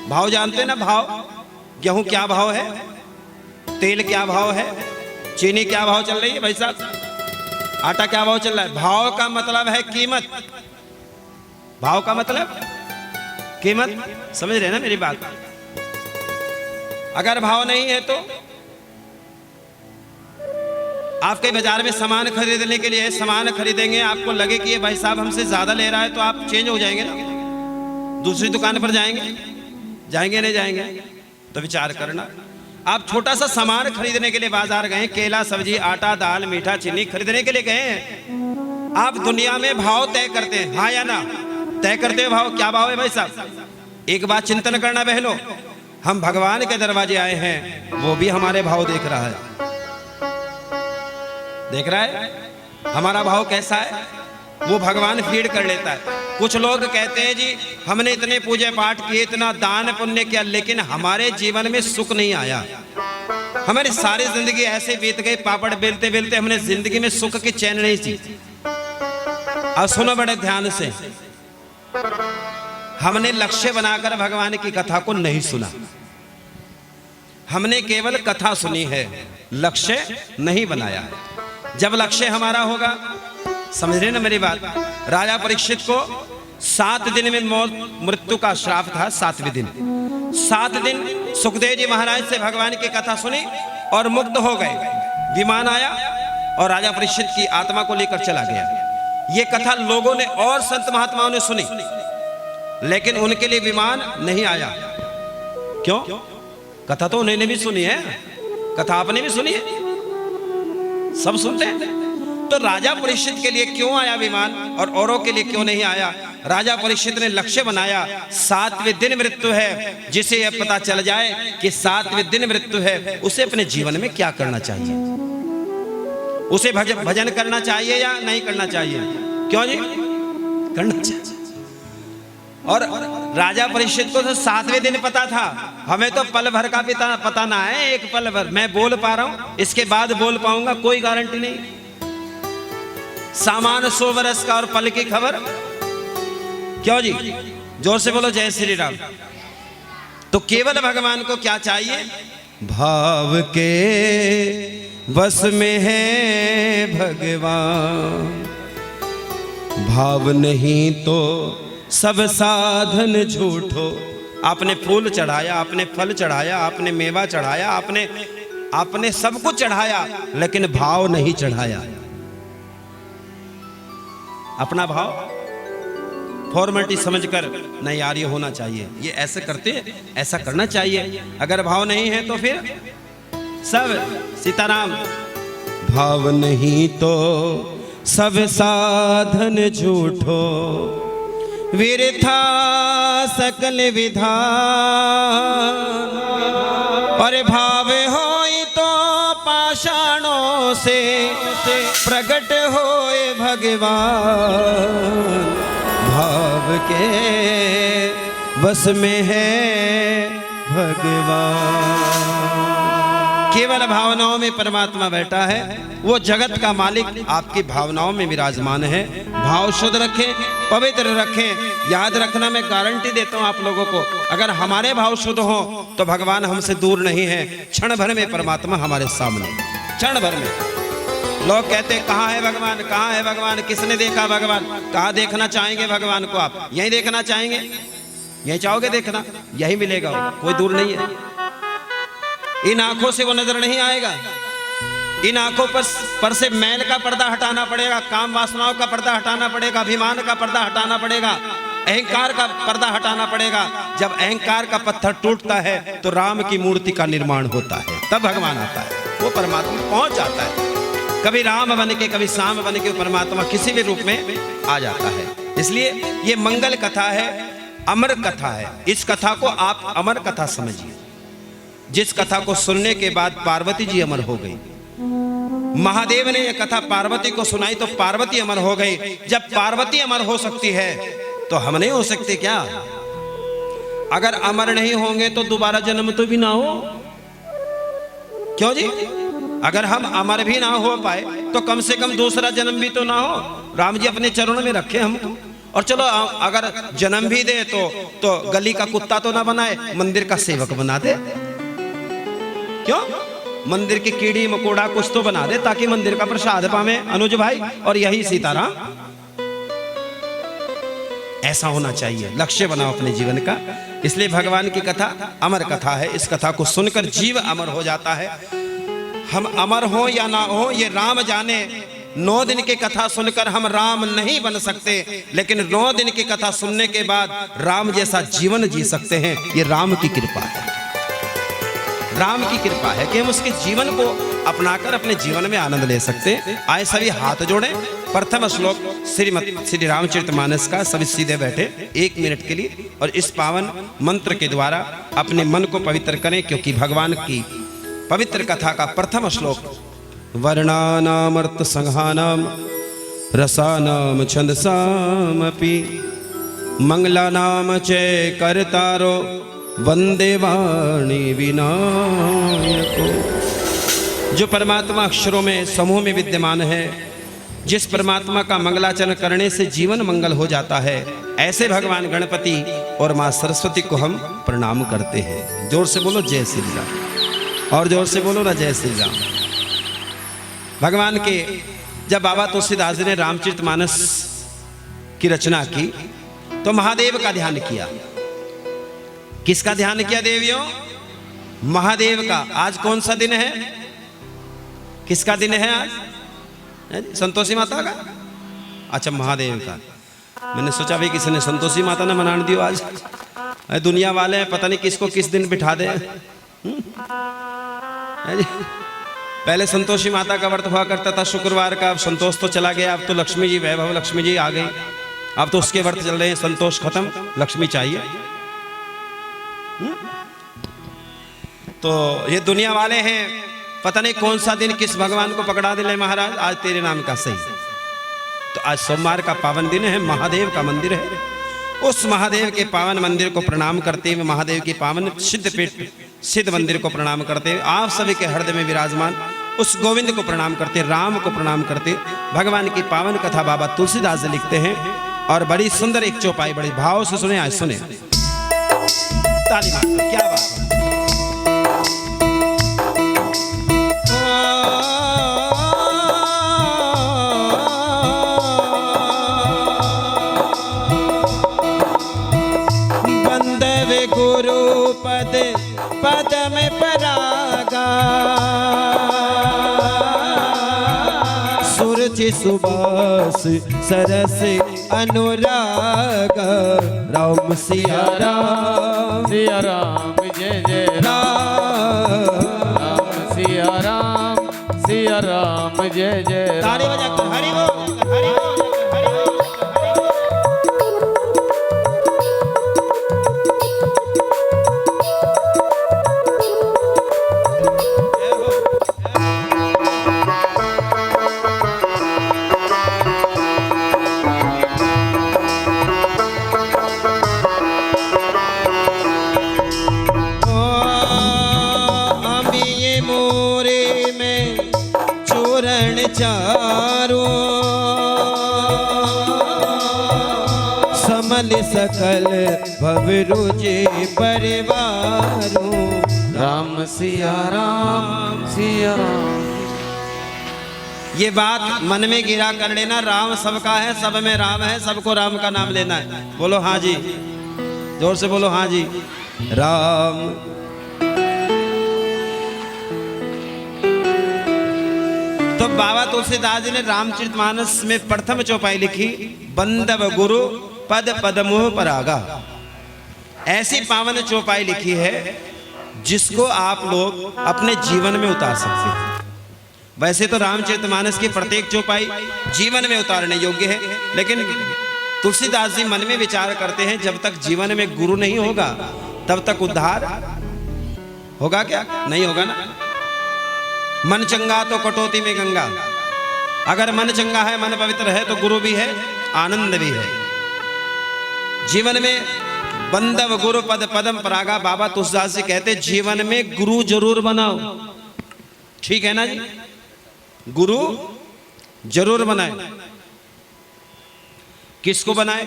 भाव जानते हैं ना? भाव, गेहूं क्या भाव है, तेल क्या भाव है, चीनी क्या भाव चल रही है भाई साहब, आटा क्या भाव चल रहा है। भाव का मतलब है कीमत। भाव का मतलब कीमत। समझ रहे हैं ना मेरी बात? अगर भाव नहीं है तो आप कहीं बाजार में सामान खरीदने के लिए सामान खरीदेंगे, आपको लगे कि ये भाई साहब हमसे ज्यादा ले रहा है, तो आप चेंज हो जाएंगे ना, दूसरी दुकान पर जाएंगे। जाएंगे नहीं जाएंगे? तो विचार करना। आप छोटा सा सामान खरीदने के लिए बाजार गए, केला, सब्जी, आटा, दाल, मीठा, चीनी खरीदने के लिए गए हैं। आप दुनिया में भाव तय करते हैं, हाँ या ना? तय करते हो भाव। क्या भाव है भाई साहब? एक बात चिंतन करना बहनों, हम भगवान के दरवाजे आए हैं, वो भी हमारे भाव देख रहा है। देख रहा है हमारा भाव कैसा है, वो भगवान फीड कर लेता है। कुछ लोग कहते हैं जी हमने इतने पूजा पाठ किए, इतना दान पुण्य किया, लेकिन हमारे जीवन में सुख नहीं आया। हमारी सारी जिंदगी ऐसे बीत गई, पापड़ बेलते बेलते हमने जिंदगी में सुख की चैन नहीं सी। अब सुनो बड़े ध्यान से, हमने लक्ष्य बनाकर भगवान की कथा को नहीं सुना। हमने केवल कथा सुनी है, लक्ष्य नहीं बनाया। जब लक्ष्य हमारा होगा, समझ रहे ना मेरी बात? राजा परीक्षित को 7 दिन में मौत मृत्यु का श्राप था। 7वें दिन 7 दिन सुखदेव जी महाराज से भगवान की कथा सुनी और मुक्त हो गए। विमान आया और राजा परीक्षित की आत्मा को लेकर चला गया। ये कथा लोगों ने और संत महात्माओं ने सुनी, लेकिन उनके लिए विमान नहीं आया। क्यों? कथा तो उन्होंने भी सुनी है, कथा आपने भी सुनी है, सब सुनते हैं। तो राजा परीक्षित के लिए क्यों आया विमान और औरों के लिए क्यों नहीं आया? राजा परीक्षित ने लक्ष्य बनाया, 7वें दिन मृत्यु है। जिसे यह पता चल जाए कि 7वें दिन मृत्यु है, उसे अपने जीवन में क्या करना चाहिए? उसे भजन करना चाहिए या नहीं करना चाहिए? क्यों जी? करना चाहिए। और राजा परीक्षित को तो 7वें दिन पता था, हमें तो पल भर का पता ना है। एक पल भर मैं बोल पा रहा हूं, इसके बाद बोल पाऊंगा कोई गारंटी नहीं। सामान 100 वर्ष का और पल की खबर। क्यों जी? जोर से बोलो जय श्री राम। तो केवल भगवान को क्या चाहिए? भाव के बस में है भगवान। भाव नहीं तो सब साधन झूठो। आपने फूल चढ़ाया, आपने फल चढ़ाया, आपने मेवा चढ़ाया, आपने सब कुछ चढ़ाया, लेकिन भाव नहीं चढ़ाया। अपना भाव फॉर्मेलिटी समझकर नहीं यार ये होना चाहिए, ये ऐसे करते, ऐसा करना चाहिए। अगर भाव नहीं है तो फिर सब सीताराम। भाव नहीं तो सब साधन झूठो, विरथा सकल विधान। और भाव होई तो पाषाणों से प्रकट होए भगवान। भाव के बस में है भगवान। केवल भावनाओं में परमात्मा बैठा है। वो जगत का मालिक आपकी भावनाओं में विराजमान है। भाव शुद्ध रखें, पवित्र रखें। याद रखना, मैं गारंटी देता हूं आप लोगों को, अगर हमारे भाव शुद्ध हो तो भगवान हमसे दूर नहीं है। क्षण भर में परमात्मा हमारे सामने, क्षण भर में। लोग कहते हैं कहाँ है भगवान, कहाँ है भगवान, किसने देखा भगवान? कहाँ देखना चाहेंगे भगवान को आप? यहीं देखना चाहेंगे? यहीं चाहोगे देखना? यही मिलेगा, कोई दूर नहीं है। इन आंखों से वो नजर नहीं आएगा। इन आंखों पर से मैल का पर्दा हटाना पड़ेगा, काम वासनाओं का पर्दा हटाना पड़ेगा, अभिमान का पर्दा हटाना पड़ेगा, अहंकार का पर्दा हटाना पड़ेगा। जब अहंकार का पत्थर टूटता है तो राम की मूर्ति का निर्माण होता है, तब भगवान आता है, वो परमात्मा पहुंच जाता है। कभी राम बन के, कभी श्याम बन के परमात्मा किसी भी रूप में आ जाता है। इसलिए ये मंगल कथा है, अमर कथा है। इस कथा को आप अमर कथा समझिए। जिस कथा को सुनने के बाद पार्वती जी अमर हो गई। महादेव ने यह कथा पार्वती को सुनाई तो पार्वती अमर हो गई। जब पार्वती अमर हो सकती है तो हम नहीं हो सकते क्या? अगर अमर नहीं होंगे तो दोबारा जन्म तो भी ना हो, क्यों जी? अगर हम अमर भी ना हो पाए तो कम से कम दूसरा जन्म भी तो ना हो। राम जी अपने चरणों में रखे हमको। और चलो अगर जन्म भी दे तो गली का कुत्ता तो ना बनाए, मंदिर का सेवक बना दे। क्यों? मंदिर की कीड़ी मकोड़ा कुछ तो बना दे ताकि मंदिर का प्रसाद पावे अनुज भाई। और यही सीताराम, ऐसा होना चाहिए। लक्ष्य बनाओ अपने जीवन का। इसलिए भगवान की कथा अमर कथा है। इस कथा को सुनकर जीव अमर हो जाता है। हम अमर हो या ना हो ये राम जाने। 9 दिन की कथा सुनकर हम राम नहीं बन सकते, लेकिन 9 दिन की कथा सुनने के बाद राम जैसा जीवन जी सकते हैं। ये राम की कृपा है, राम की कृपा है कि हम उसके जीवन को अपनाकर अपने जीवन में आनंद ले सकते हैं। आए सभी हाथ जोड़ें। प्रथम श्लोक श्री रामचरितमानस का। सभी सीधे बैठे 1 मिनट के लिए और इस पावन मंत्र के द्वारा अपने मन को पवित्र करें, क्योंकि भगवान की पवित्र कथा का प्रथम श्लोक वर्णानामर्थ संहानाम रसानाम छंदसामपि मंगलानाम च कर्तारो वंदे वाणी विनायको। जो परमात्मा अक्षरों में समूह में विद्यमान है, जिस परमात्मा का मंगलाचरण करने से जीवन मंगल हो जाता है, ऐसे भगवान गणपति और माँ सरस्वती को हम प्रणाम करते हैं। जोर से बोलो जय श्री राम, और जोर से बोलो ना जय श्री राम। भगवान के जब बाबा तुलसीदास जी ने रामचरितमानस की रचना की तो महादेव का ध्यान किया। किसका ध्यान किया देवियों? महादेव का। आज कौन सा दिन है? किसका दिन है आज? संतोषी माता का? अच्छा, महादेव का। मैंने सोचा भाई किसी ने संतोषी माता ने मना दियो आज। दुनिया वाले हैं, पता नहीं किसको किस दिन बिठा दे। पहले संतोषी माता का व्रत हुआ करता था शुक्रवार का, अब संतोष तो चला गया। अब तो लक्ष्मी जी, वैभव लक्ष्मी जी आ गई। अब तो उसके व्रत चल रहे हैं। संतोष खत्म, लक्ष्मी चाहिए। तो ये दुनिया वाले हैं, पता नहीं कौन सा दिन किस भगवान को पकड़ा दिले महाराज, आज तेरे नाम का सही। तो आज सोमवार का पावन दिन है, महादेव का मंदिर है। उस महादेव के पावन मंदिर को प्रणाम करते हुए, महादेव के पावन सिद्ध मंदिर को प्रणाम करते हुए, आप सभी के हृदय में विराजमान उस गोविंद को प्रणाम करते, राम को प्रणाम करते, भगवान की पावन कथा बाबा तुलसीदास जी लिखते हैं। और बड़ी सुंदर एक चौपाई, बड़ी भाव से सुने। आज सुने, ताली मारकर, क्या बात है। बंदवे गुरु पद पदम परागा, सुरचि सुबास सरस अनुराग। राम सिया राम, सिया राम जय जय राम, राम सिया राम, सिया राम जय जय राम। ताली बजाकर हरि बोल, हरि बोल। मोर पूरण चारो समल सकल भवरुचि परिवारो राम सिया राम सिया राम। ये बात मन में गिरा कर लेना, राम सबका है, सब में राम है, सबको राम का नाम लेना है। बोलो हाँ जी, जोर से बोलो हाँ जी। राम तो बाबा तुलसीदास जी ने रामचरितमानस में प्रथम चौपाई लिखी, बंदव गुरु पद पदमुह परागा। ऐसी पावन चौपाई लिखी है जिसको आप लोग अपने जीवन में उतार सकते हैं। वैसे तो रामचरितमानस की प्रत्येक चौपाई जीवन में उतारने योग्य है, लेकिन तुलसीदास जी मन में विचार करते हैं जब तक जीवन में गुरु नहीं होगा तब तक उद्धार होगा क्या? नहीं होगा ना। मन चंगा तो कटौती में गंगा। अगर मन चंगा है, मन पवित्र है, तो गुरु भी है, आनंद भी है। जीवन में बंदव गुरु पद पदम परागा। बाबा तुलसीदास जी कहते जीवन में गुरु जरूर बनाओ। ठीक है ना जी, गुरु जरूर बनाए। किसको बनाए?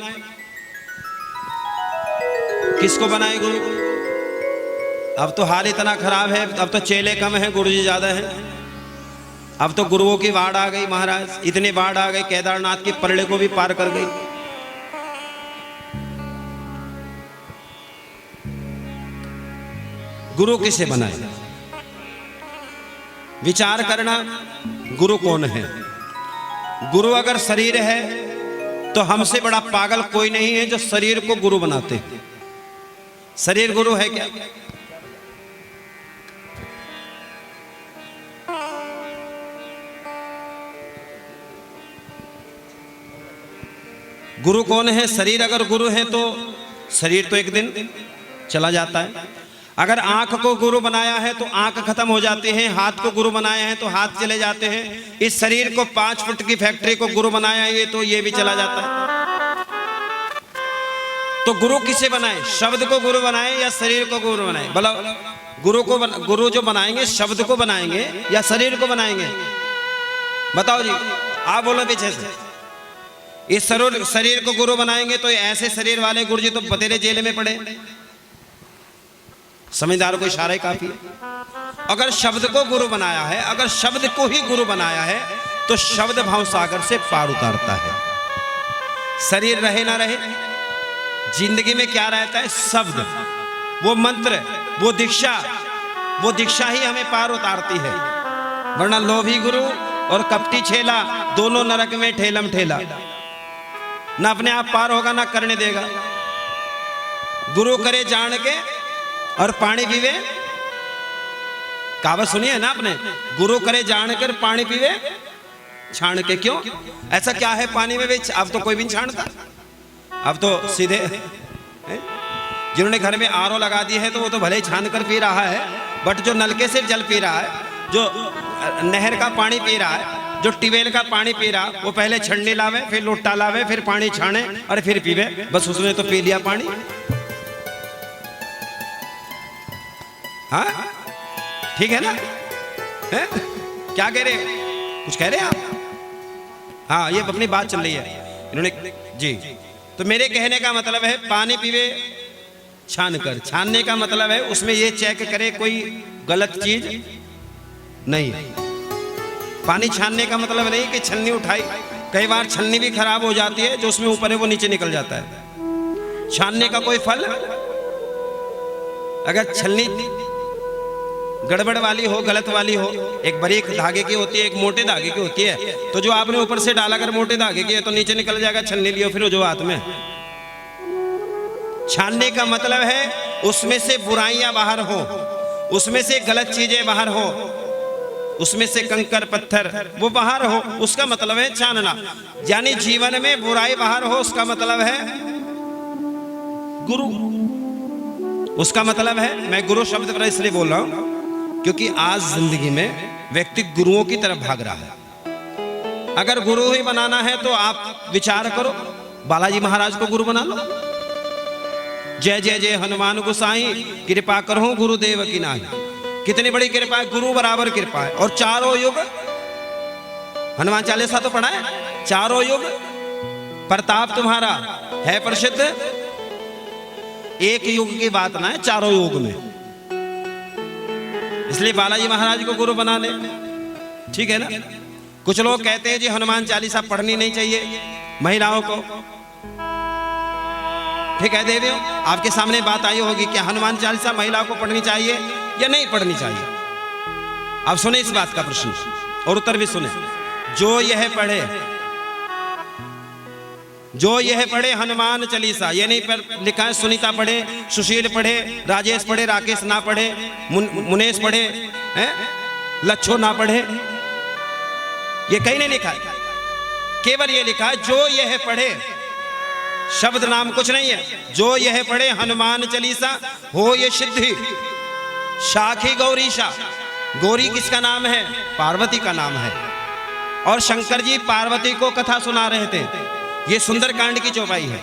किसको बनाए गुरु? अब तो हाल इतना खराब है, अब तो चेले कम हैं, गुरुजी ज्यादा हैं। अब तो गुरुओं की बाढ़ आ गई महाराज, इतनी बाढ़ आ गई केदारनाथ की परले को भी पार कर गई। गुरु किसे बनाए? विचार करना, गुरु कौन है? गुरु अगर शरीर है तो हमसे बड़ा पागल कोई नहीं है जो शरीर को गुरु बनाते। शरीर गुरु है क्या? गुरु कौन है? शरीर अगर गुरु है तो शरीर तो एक दिन चला जाता है। अगर आंख को गुरु बनाया है तो आंख खत्म हो जाती है, हाथ को गुरु बनाया है तो हाथ चले जाते हैं। इस शरीर को 5 फुट की फैक्ट्री को गुरु बनाया है तो ये भी चला जाता है। तो गुरु किसे बनाए? शब्द को गुरु बनाए या शरीर को गुरु बनाए? बोलो, गुरु जो बनाएंगे शब्द को बनाएंगे या शरीर को बनाएंगे? बताओ जी, आप बोलो पीछे से। इस शरीर को गुरु बनाएंगे तो ऐसे शरीर वाले गुरु जी तो बतेरे जेल में पड़े। समझदार को इशारा ही काफी है। अगर शब्द को गुरु बनाया है, अगर शब्द को ही गुरु बनाया है तो शब्द भाव सागर से पार उतारता है। शरीर रहे ना रहे, जिंदगी में क्या रहता है? शब्द, वो मंत्र, वो दीक्षा ही हमें पार उतारती है। वरना लोभी गुरु और कपटी छेला दोनों नरक में ठेलम ठेला। ना अपने आप पार होगा ना करने देगा। गुरु करे जान के और पानी पीवे, कहावत सुनी है ना आपने? गुरु करे जान कर पानी पीवे छान के। क्यों? ऐसा क्या है पानी में? अब तो कोई भी नहीं छानता। अब तो सीधे जिन्होंने घर में आरओ लगा दी है तो वो तो भले ही छान कर पी रहा है, बट जो नलके से जल पी रहा है, जो नहर का पानी पी रहा है, जो ट्यूबवेल का पानी पी रहा, वो पहले छन्नी लावे, फिर लोटा लावे, फिर पानी छाने और फिर पीवे। बस उसने तो पी लिया पानी। हाँ ठीक है ना? है? क्या कह रहे? कुछ कह रहे हैं आप? हाँ, ये अपनी बात चल रही है इन्होंने जी। तो मेरे कहने का मतलब है पानी पीवे छान कर। छानने का मतलब है उसमें ये चेक करे कोई गलत चीज नहीं। पानी छानने का मतलब नहीं कि छन्नी उठाई, कई बार छन्नी भी खराब हो जाती है, जो उसमें ऊपर है वो नीचे निकल जाता है। छानने का कोई फल, अगर छन्नी गड़बड़ वाली हो, गलत वाली हो, एक बारीक धागे की होती है, एक मोटे धागे की होती है, तो जो आपने ऊपर से डाला अगर मोटे धागे की है तो नीचे निकल जाएगा। छन्नी लियो फिर जो हाथ में। छानने का मतलब है उसमें से बुराइयां बाहर हो, उसमें से गलत चीजें बाहर हो, उसमें से कंकर पत्थर वो बाहर हो, उसका मतलब है छानना। यानी जीवन में बुराई बाहर हो, उसका मतलब है गुरु। उसका मतलब है, मैं गुरु शब्द पर इसलिए बोल रहा हूं क्योंकि आज जिंदगी में व्यक्ति गुरुओं की तरफ भाग रहा है। अगर गुरु ही बनाना है तो आप विचार करो, बालाजी महाराज को गुरु बना लो। जय जय जय हनुमान गोसाई, कृपा करो गुरुदेव की नाही। कितनी बड़ी कृपा है, गुरु बराबर कृपा है। और चारों युग हनुमान चालीसा तो पढ़ा है। चारों युग प्रताप तुम्हारा है प्रसिद्ध, एक युग की बात ना है, चारों युग में। इसलिए बालाजी महाराज को गुरु बना ले, ठीक है ना। कुछ लोग कहते हैं जी हनुमान चालीसा पढ़नी नहीं चाहिए महिलाओं को। ठीक है देवियों, आपके सामने बात आई होगी कि हनुमान चालीसा महिलाओं को पढ़नी चाहिए या नहीं पढ़नी चाहिए। अब सुने इस बात का प्रश्न और उत्तर भी सुने। जो यह पढ़े हनुमान चालीसा, ये नहीं पर लिखा है सुनीता पढ़े, सुशील पढ़े, राजेश पढ़े, राकेश ना पढ़े, मुनेश पढ़े, हैं लच्छो ना पढ़े, ये कहीं नहीं लिखा है। केवल ये लिखा है जो यह पढ़े, शब्द नाम कुछ नहीं है। जो यह पढ़े हनुमान चालीसा हो ये सिद्धि साखी गौरीशा। गौरी किसका नाम है? पार्वती का नाम है। और शंकर जी पार्वती को कथा सुना रहे थे। ये सुंदरकांड की चौपाई है।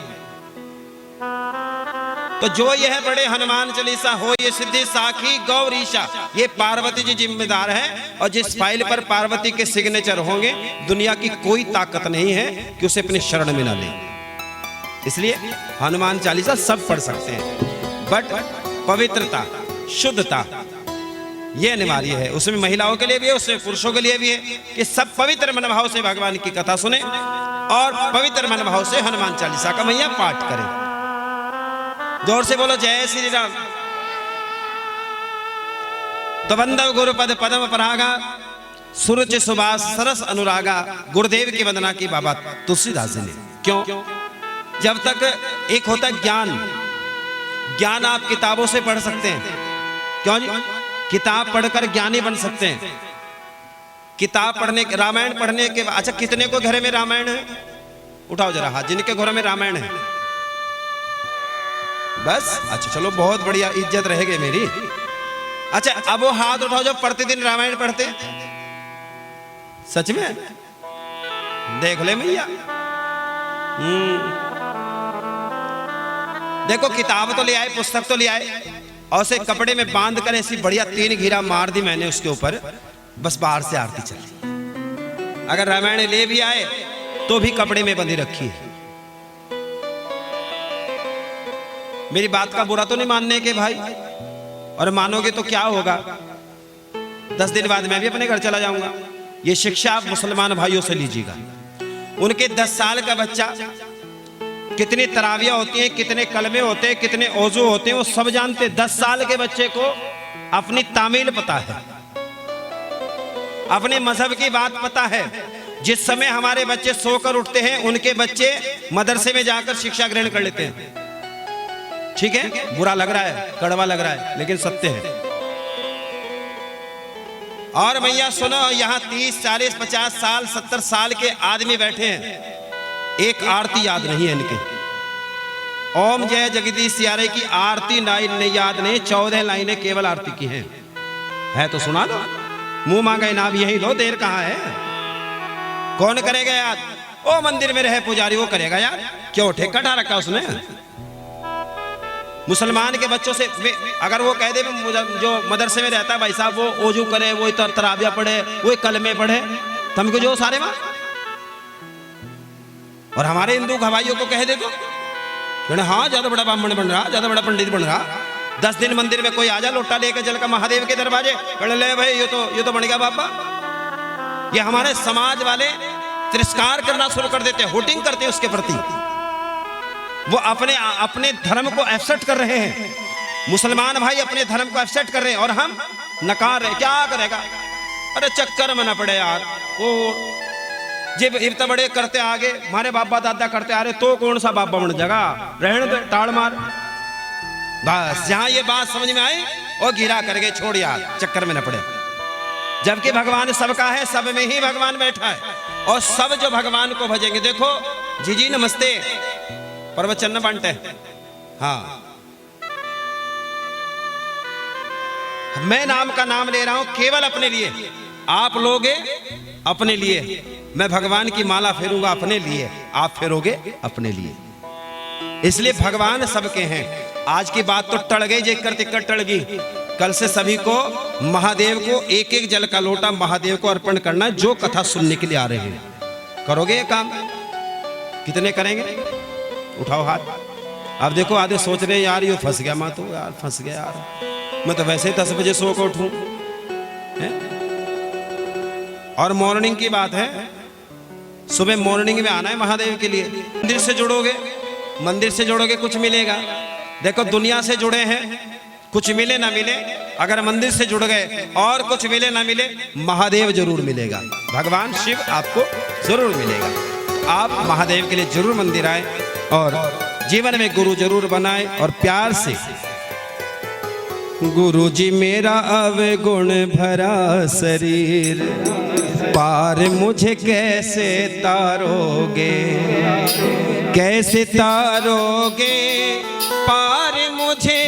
तो जो यह पढ़े हनुमान चालीसा हो ये सिद्धि साखी गौरीशा, ये पार्वती जी जिम्मेदार है। और जिस फाइल पर पार्वती के सिग्नेचर होंगे, दुनिया की कोई ताकत नहीं है कि उसे अपने शरण में ना ले। इसलिए हनुमान चालीसा सब पढ़ सकते हैं, बट पवित्रता, शुद्धता ये अनिवार्य है। उसमें महिलाओं के लिए भी है, उसमें पुरुषों के लिए भी है कि सब पवित्र मनोभाव से भगवान की कथा सुने और पवित्र मनोभाव से हनुमान चालीसा का मैया पाठ करें। जोर से बोलो जय श्री राम। तो बंदव गुरुपद पदम परागा, सुरुचि सुबास सरस अनुरागा। गुरुदेव की वंदना की बाबा तुलसीदास जी ने। क्यों? जब तक एक होता है ज्ञान आप किताबों से पढ़ सकते हैं। क्यों जी? किताब पढ़कर ज्ञानी बन सकते हैं। किताब पढ़ने, रामायण पढ़ने के बाद, अच्छा कितने को घर में रामायण है? उठाओ जरा हाथ जिनके घरों में रामायण है। बस अच्छा चलो बहुत बढ़िया, इज्जत रहेगी मेरी। अच्छा अब वो हाथ उठाओ जो प्रतिदिन रामायण पढ़ते। सच में देख ले भैया। देखो किताब तो ले आए, पुस्तक तो ले आए, और उसे कपड़े में बांध कर ऐसी बढ़िया 3 घिरा मार दी मैंने उसके ऊपर, बस बाहर से आरती चल रही। अगर रामायण ले भी आए तो भी कपड़े में बंधी रखी है। मेरी बात का बुरा तो नहीं मानने के भाई, और मानोगे तो क्या होगा, 10 दिन बाद मैं भी अपने घर चला जाऊंगा। ये शिक्षा आप मुसलमान भाइयों से लीजिएगा। उनके 10 साल का बच्चा कितनी तरावियां होती हैं, कितने कलमे होते हैं, कितने ओजू होते हैं, वो सब जानते। 10 साल के बच्चे को अपनी तामील पता है, अपने मजहब की बात पता है। जिस समय हमारे बच्चे सोकर उठते हैं, उनके बच्चे मदरसे में जाकर शिक्षा ग्रहण कर लेते हैं। ठीक है, बुरा लग रहा है, कड़वा लग रहा है, लेकिन सत्य है। और भैया सुनो, यहाँ 30, 40, 50 साल, 70 साल के आदमी बैठे हैं, एक आरती याद नहीं है इनके। ओम जय जगदीश सियारे की आरती नहीं याद नहीं, 14 लाइनें केवल आरती की हैं। है तो सुना लो, मुंह मांगा इनाम यही लो, देर कहाँ है। कौन करेगा याद? ओ मंदिर में रहे पुजारी, वो करेगा याद। क्यों ठेका ठा रखा उसने? मुसलमान के बच्चों से अगर वो कह दे जो मदरसे में रहता है भाई साहब, वो ओजू करे, वो तराबिया पढ़े, वो कलमे पढ़े, तो हमको जो सारे मां। और हमारे हिंदू भाइयों को कह दे तो हाँ ज्यादा बड़ा ब्राह्मण बन रहा, ज्यादा बड़ा पंडित बन रहा। 10 दिन मंदिर में कोई आ जा लोटा लेकर जल का महादेव के दरवाजे, पढ़ ले भाई ये तो बन गया बाबा। ये हमारे समाज वाले तिरस्कार करना शुरू कर देते हैं, होटिंग करते हैं उसके प्रति। वो अपने धर्म को एक्सेप्ट कर रहे हैं। मुसलमान भाई अपने धर्म को एक्सेप्ट कर रहे हैं और हम नकार रहे। क्या करेगा? अरे चक्कर में न पड़े यार, वो जब इतना बड़े करते आगे, हमारे बाबा दादा करते आ रहे, तो कौन सा बाबा बन जाएगा? रहने दे, टाड़ मार। बस जहां ये बात समझ में आई और गिरा करके छोड़ यार, चक्कर में न पड़े। जबकि भगवान सबका है, सब में ही भगवान बैठा है, और सब जो भगवान को भजेंगे। देखो जी नमस्ते, प्रवचन न बांटे। हाँ, मैं नाम का नाम ले रहा हूं केवल अपने लिए, आप लोगे अपने लिए। मैं भगवान की माला फेरूंगा अपने लिए, आप फेरोगे अपने लिए। इसलिए भगवान सबके हैं। आज की बात तो टल गई, जेकर तिक्कर टल गई। कल से सभी को महादेव को एक एक जल का लोटा महादेव को अर्पण करना है, जो कथा सुनने के लिए आ रहे हैं। करोगे ये काम? कितने करेंगे? उठाओ हाथ। अब देखो आधे सोच रहे हैं यार ये फंस गया, मैं तो यार फंस गया यार, मैं तो वैसे ही 10 बजे सो कर उठूं। और मॉर्निंग की बात है, सुबह मॉर्निंग में आना है महादेव के लिए। मंदिर से जुड़ोगे, मंदिर से जुड़ोगे कुछ मिलेगा। देखो दुनिया से जुड़े हैं, कुछ मिले ना मिले, अगर मंदिर से जुड़ गए और कुछ मिले ना मिले, महादेव जरूर मिलेगा, भगवान शिव आपको जरूर मिलेगा। आप महादेव के लिए जरूर मंदिर आए और जीवन में गुरु जरूर बनाए और प्यार से। गुरु जी मेरा अवगुण भरा शरीर, पार मुझे कैसे तारोगे, कैसे तारोगे, पार मुझे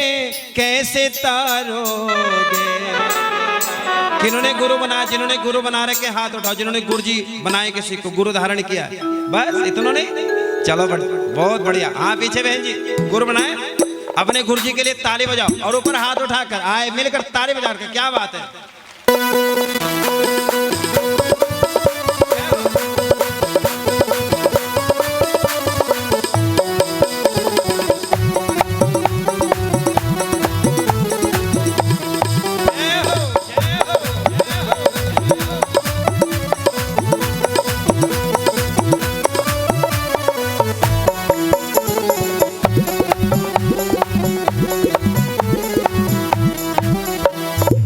कैसे तारोगे। किन्होंने गुरु बनाया? जिन्होंने गुरु बना रखे हाथ उठाओ, जिन्होंने गुरु जी बनाए किसी को, गुरु धारण किया, बस इतनों ने। चलो बहुत बढ़िया। हाँ पीछे बहन जी गुरु बनाए, अपने गुरु जी के लिए ताली बजाओ और ऊपर हाथ उठाकर आए, मिलकर ताली बजा कर। क्या बात है।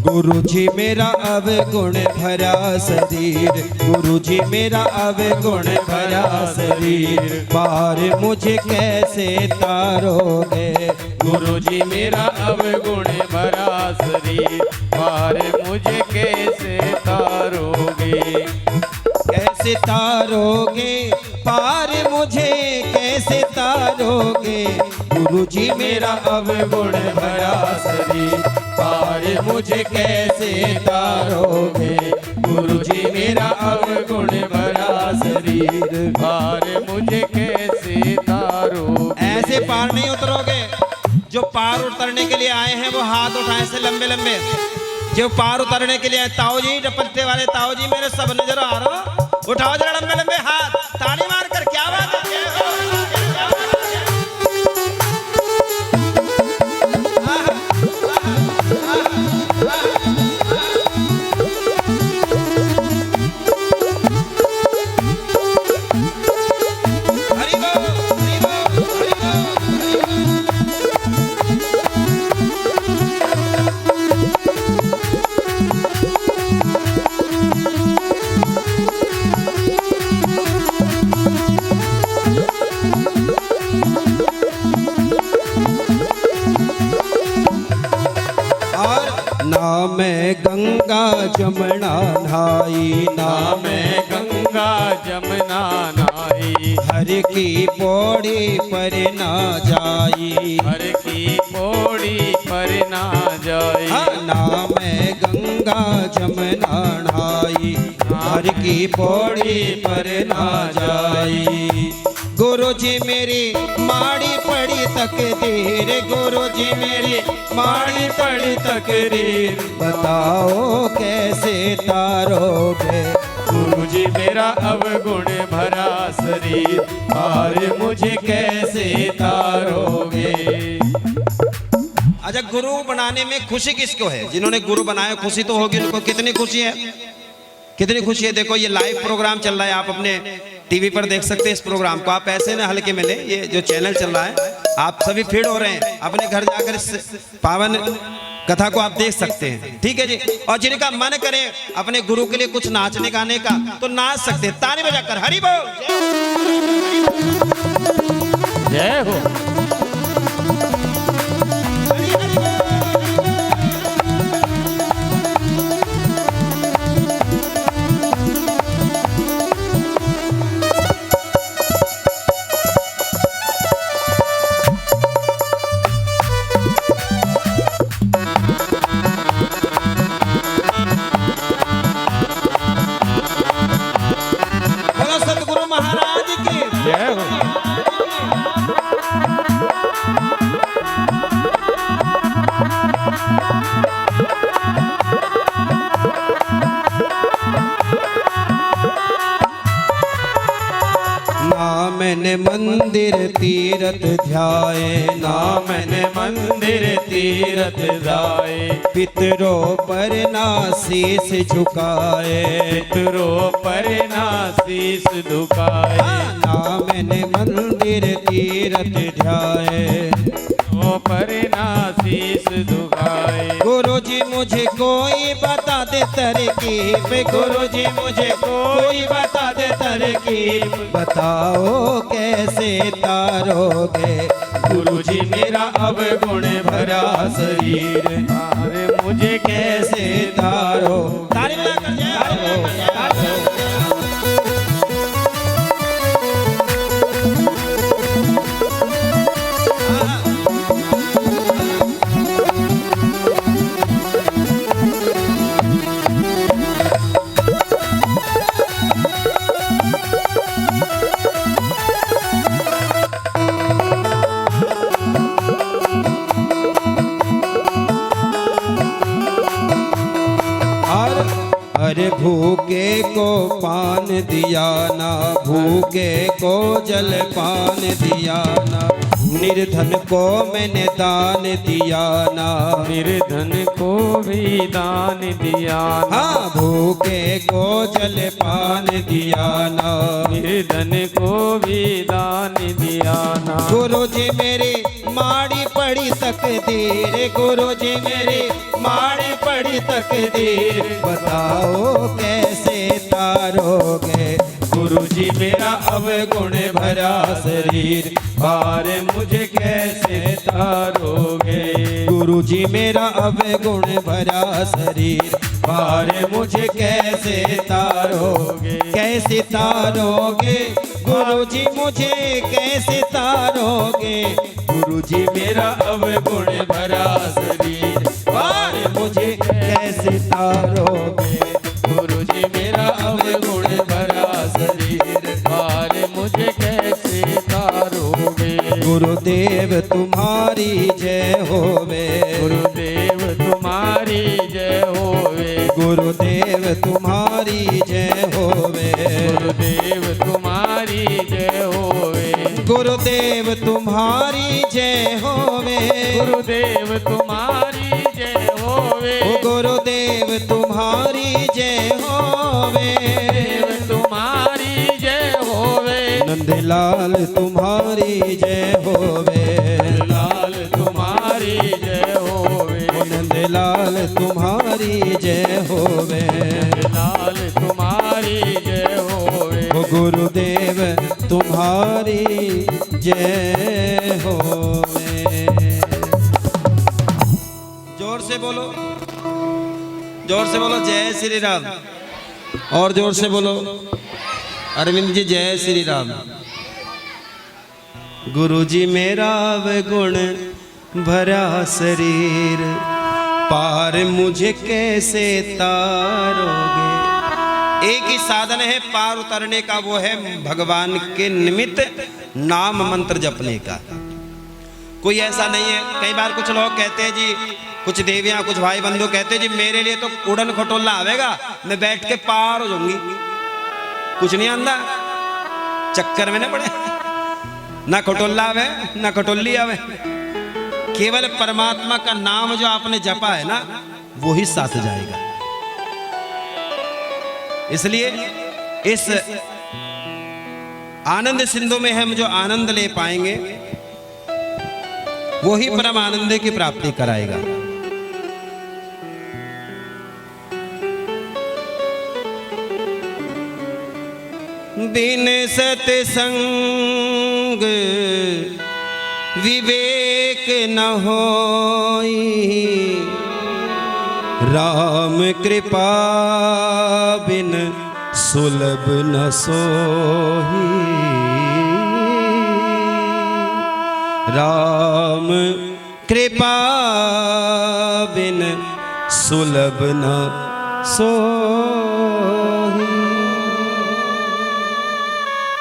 गुरु जी मेरा अवगुण भरा शरीर, गुरु जी मेरा अवगुण भरा शरीर, पार मुझे कैसे तारोगे। गुरु जी मेरा अवगुण भरा शरीर, पार मुझे कैसे तारोगे, कैसे तारोगे, पार मुझे कैसे तारोगे। गुरु जी मेरा अवगुण भरा शरीर, पार मुझे कैसे तारोगे। गुरु जी मेरा अवगुण भरा शरीर, पार मुझे कैसे तारोगे। ऐसे पार नहीं उतरोगे। जो पार उतरने के लिए आए हैं वो हाथ उठाए से लंबे लंबे। जो पार उतरने के लिए आए, ताऊ जी डपट्टे वाले ताऊ जी मेरे सब नजर आ रहा हो, उठाओ जरा लंबे लंबे हाथ, ताली मार कर। क्या बात है। ना मैं गंगा जमुना नहाई, ना मैं गंगा जमुना नहाई, हर की पौड़ी पर ना जाई, हर की पौड़ी पर ना जाई। ना मैं गंगा जमुना नहाई, हर की पौड़ी पर ना जाई। गुरु जी मेरी माड़ी पड़ी तकदीर, गुरु जी मेरी माड़ी पड़ी तकदीर, बताओ कैसे तारोगे। गुरु जी मेरा अवगुण भरा शरीर, पार मुझे कैसे तारोगे। अच्छा गुरु बनाने में खुशी किसको है? जिन्होंने गुरु बनाया खुशी तो होगी उनको। कितनी खुशी है, कितनी खुशी है। देखो ये लाइव प्रोग्राम चल रहा है, आप अपने टीवी पर देख सकते हैं इस प्रोग्राम को। आप ऐसे न हल्के में ले, ये जो चैनल चल रहा है आप सभी फीड हो रहे हैं। अपने घर जाकर इस पावन कथा को आप देख सकते हैं, ठीक है जी। और जिनका मन करे अपने गुरु के लिए कुछ नाचने गाने का तो नाच सकते हैं, ताली बजाकर। हरि बोल, जय हो। बोलो सतगुरु महाराज की जय हो। मैंने मंदिर तीरथ ध्याए, नाम ने मंदिर तीरथ जाए, पितरों पर ना शीस झुकाए, पितरों पर ना शीस झुकाए, ना मैंने मंदिर तीरथ ध्याए, पितरों पर ना शीस झुकाए। गुरु जी मुझे कोई बता दे तरकीब, गुरु जी मुझे कोई बता दे तरकीब, बताओ कैसे तारोगे गुरुजी मेरा अवगुण भरा शरीर, अरे मुझे कैसे तारो। ताली बजाकर जय अरे भूखे को पान दिया ना, भूखे को जल पान दिया ना, निर्धन को मैंने दान दिया ना, निर्धन को भी दान दिया ना, हाँ भूखे को जल पान दिया ना, निर्धन को भी दान दिया ना। गुरु जी मेरी माड़ी पड़ी तकदीर, गुरु जी मेरी माड़ी पड़ी तकदीर, बताओ कैसे तारोगे गुरुजी मेरा अवगुण भरा शरीर, भार मुझे कैसे तारोगे। गुरु जी मेरा अवगुण भरा शरीर, भार मुझे कैसे तारोगे। कैसे तारोगे गुरु जी मुझे कैसे तारोगे, गुरु जी मेरा अवगुण भरा शरीर, भार मुझे कैसे तारोगे। गुरु जी मेरा अवगुण भरा शरीर, भार मुझे कैसे तारोगे। गुरुदेव तुम्हारी जय होवे, गुरुदेव तुम्हारी जय होवे, गुरुदेव तुम्हारी जय होवे, गुरुदेव तुम्हारी जय होवे, गुरुदेव तुम्हारी जय होवे, गुरुदेव तुम्हारी जय होवे, ओ गुरुदेव तुम्हारी जय होवे, देव तुम्हारी जय होवे, नंदलाल तुम्हारी जय होवे, लाल तुम्हारी जय होवे, ओ नंदलाल तुम्हारी जय होवे, लाल तुम्हारी जय होवे, ओ गुरुदेव तुम्हारी जय होवे। जोर से बोलो, जोर से बोलो जय श्री राम, और जोर से बोलो अरविंद जी जय श्री राम। गुरु जी मेरा अवगुण भरा शरीर, पार मुझे कैसे तारोगे। एक ही साधन है पार उतरने का, वो है भगवान के निमित्त नाम मंत्र जपने का। कोई ऐसा नहीं है, कई बार कुछ लोग कहते हैं जी, कुछ देवियां कुछ भाई बंधु कहते हैं जी मेरे लिए तो उड़न खटोला आवेगा, मैं बैठ के पार हो जाऊंगी। कुछ नहीं आंदा, चक्कर में न पड़े, ना खटोला आवे ना खटोली आवे, केवल परमात्मा का नाम जो आपने जपा है ना वो ही साथ जाएगा। इसलिए इस आनंद सिंधु में हम जो आनंद ले पाएंगे वो ही परम आनंद की प्राप्ति कराएगा। बिन सत्संग विवेक न होई, राम कृपा बिन सुलभ न सोही, राम कृपा बिन सुलभ न सोही।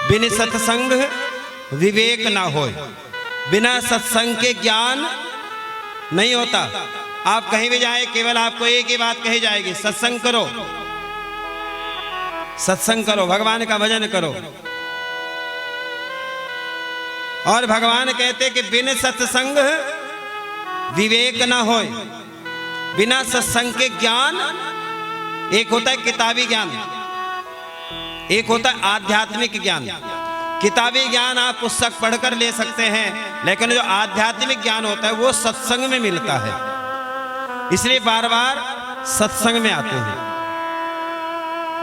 बिन सत्संग विवेक ना होए, बिना सत्संग के ज्ञान नहीं होता। आप कहीं भी जाए केवल आपको एक ही बात कही जाएगी, सत्संग करो, सत्संग करो, भगवान का भजन करो। और भगवान कहते कि बिन सत्संग विवेक न होए। बिना सत्संग के ज्ञान, एक होता है किताबी ज्ञान, एक होता है आध्यात्मिक ज्ञान। किताबी ज्ञान आप पुस्तक पढ़कर ले सकते हैं, लेकिन जो आध्यात्मिक ज्ञान होता है वो सत्संग में मिलता है। इसलिए बार बार सत्संग में आते हैं।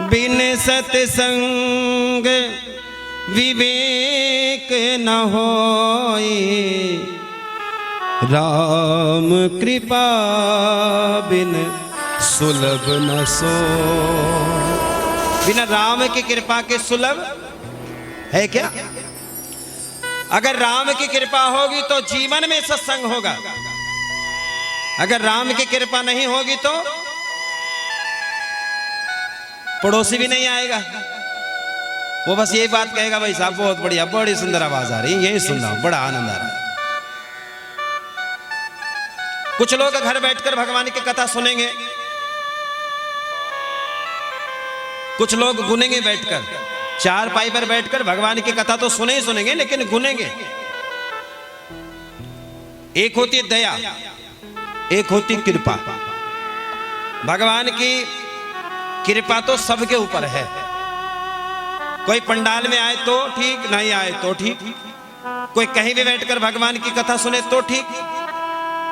बिन सत्संग विवेक न होई, राम कृपा बिन सुलभ न सो। बिना राम की कृपा के सुलभ है क्या? अगर राम की कृपा होगी तो जीवन में सत्संग होगा, अगर राम की कृपा नहीं होगी तो पड़ोसी भी नहीं आएगा। वो बस यही बात कहेगा, भाई साहब बहुत बढ़िया, बड़ी सुंदर आवाज आ रही है, यही सुन रहा हूं, बड़ा आनंद आ रहा है। कुछ लोग घर बैठकर भगवान की कथा सुनेंगे, कुछ लोग गुनेंगे बैठकर, चारपाई पर बैठकर भगवान की कथा तो सुने ही सुनेंगे, लेकिन गुनेंगे। एक होती है दया, एक होती कृपा। भगवान की कृपा तो सबके ऊपर है। कोई पंडाल में आए तो ठीक, नहीं आए तो ठीक, कोई कहीं भी बैठकर भगवान की कथा सुने तो ठीक,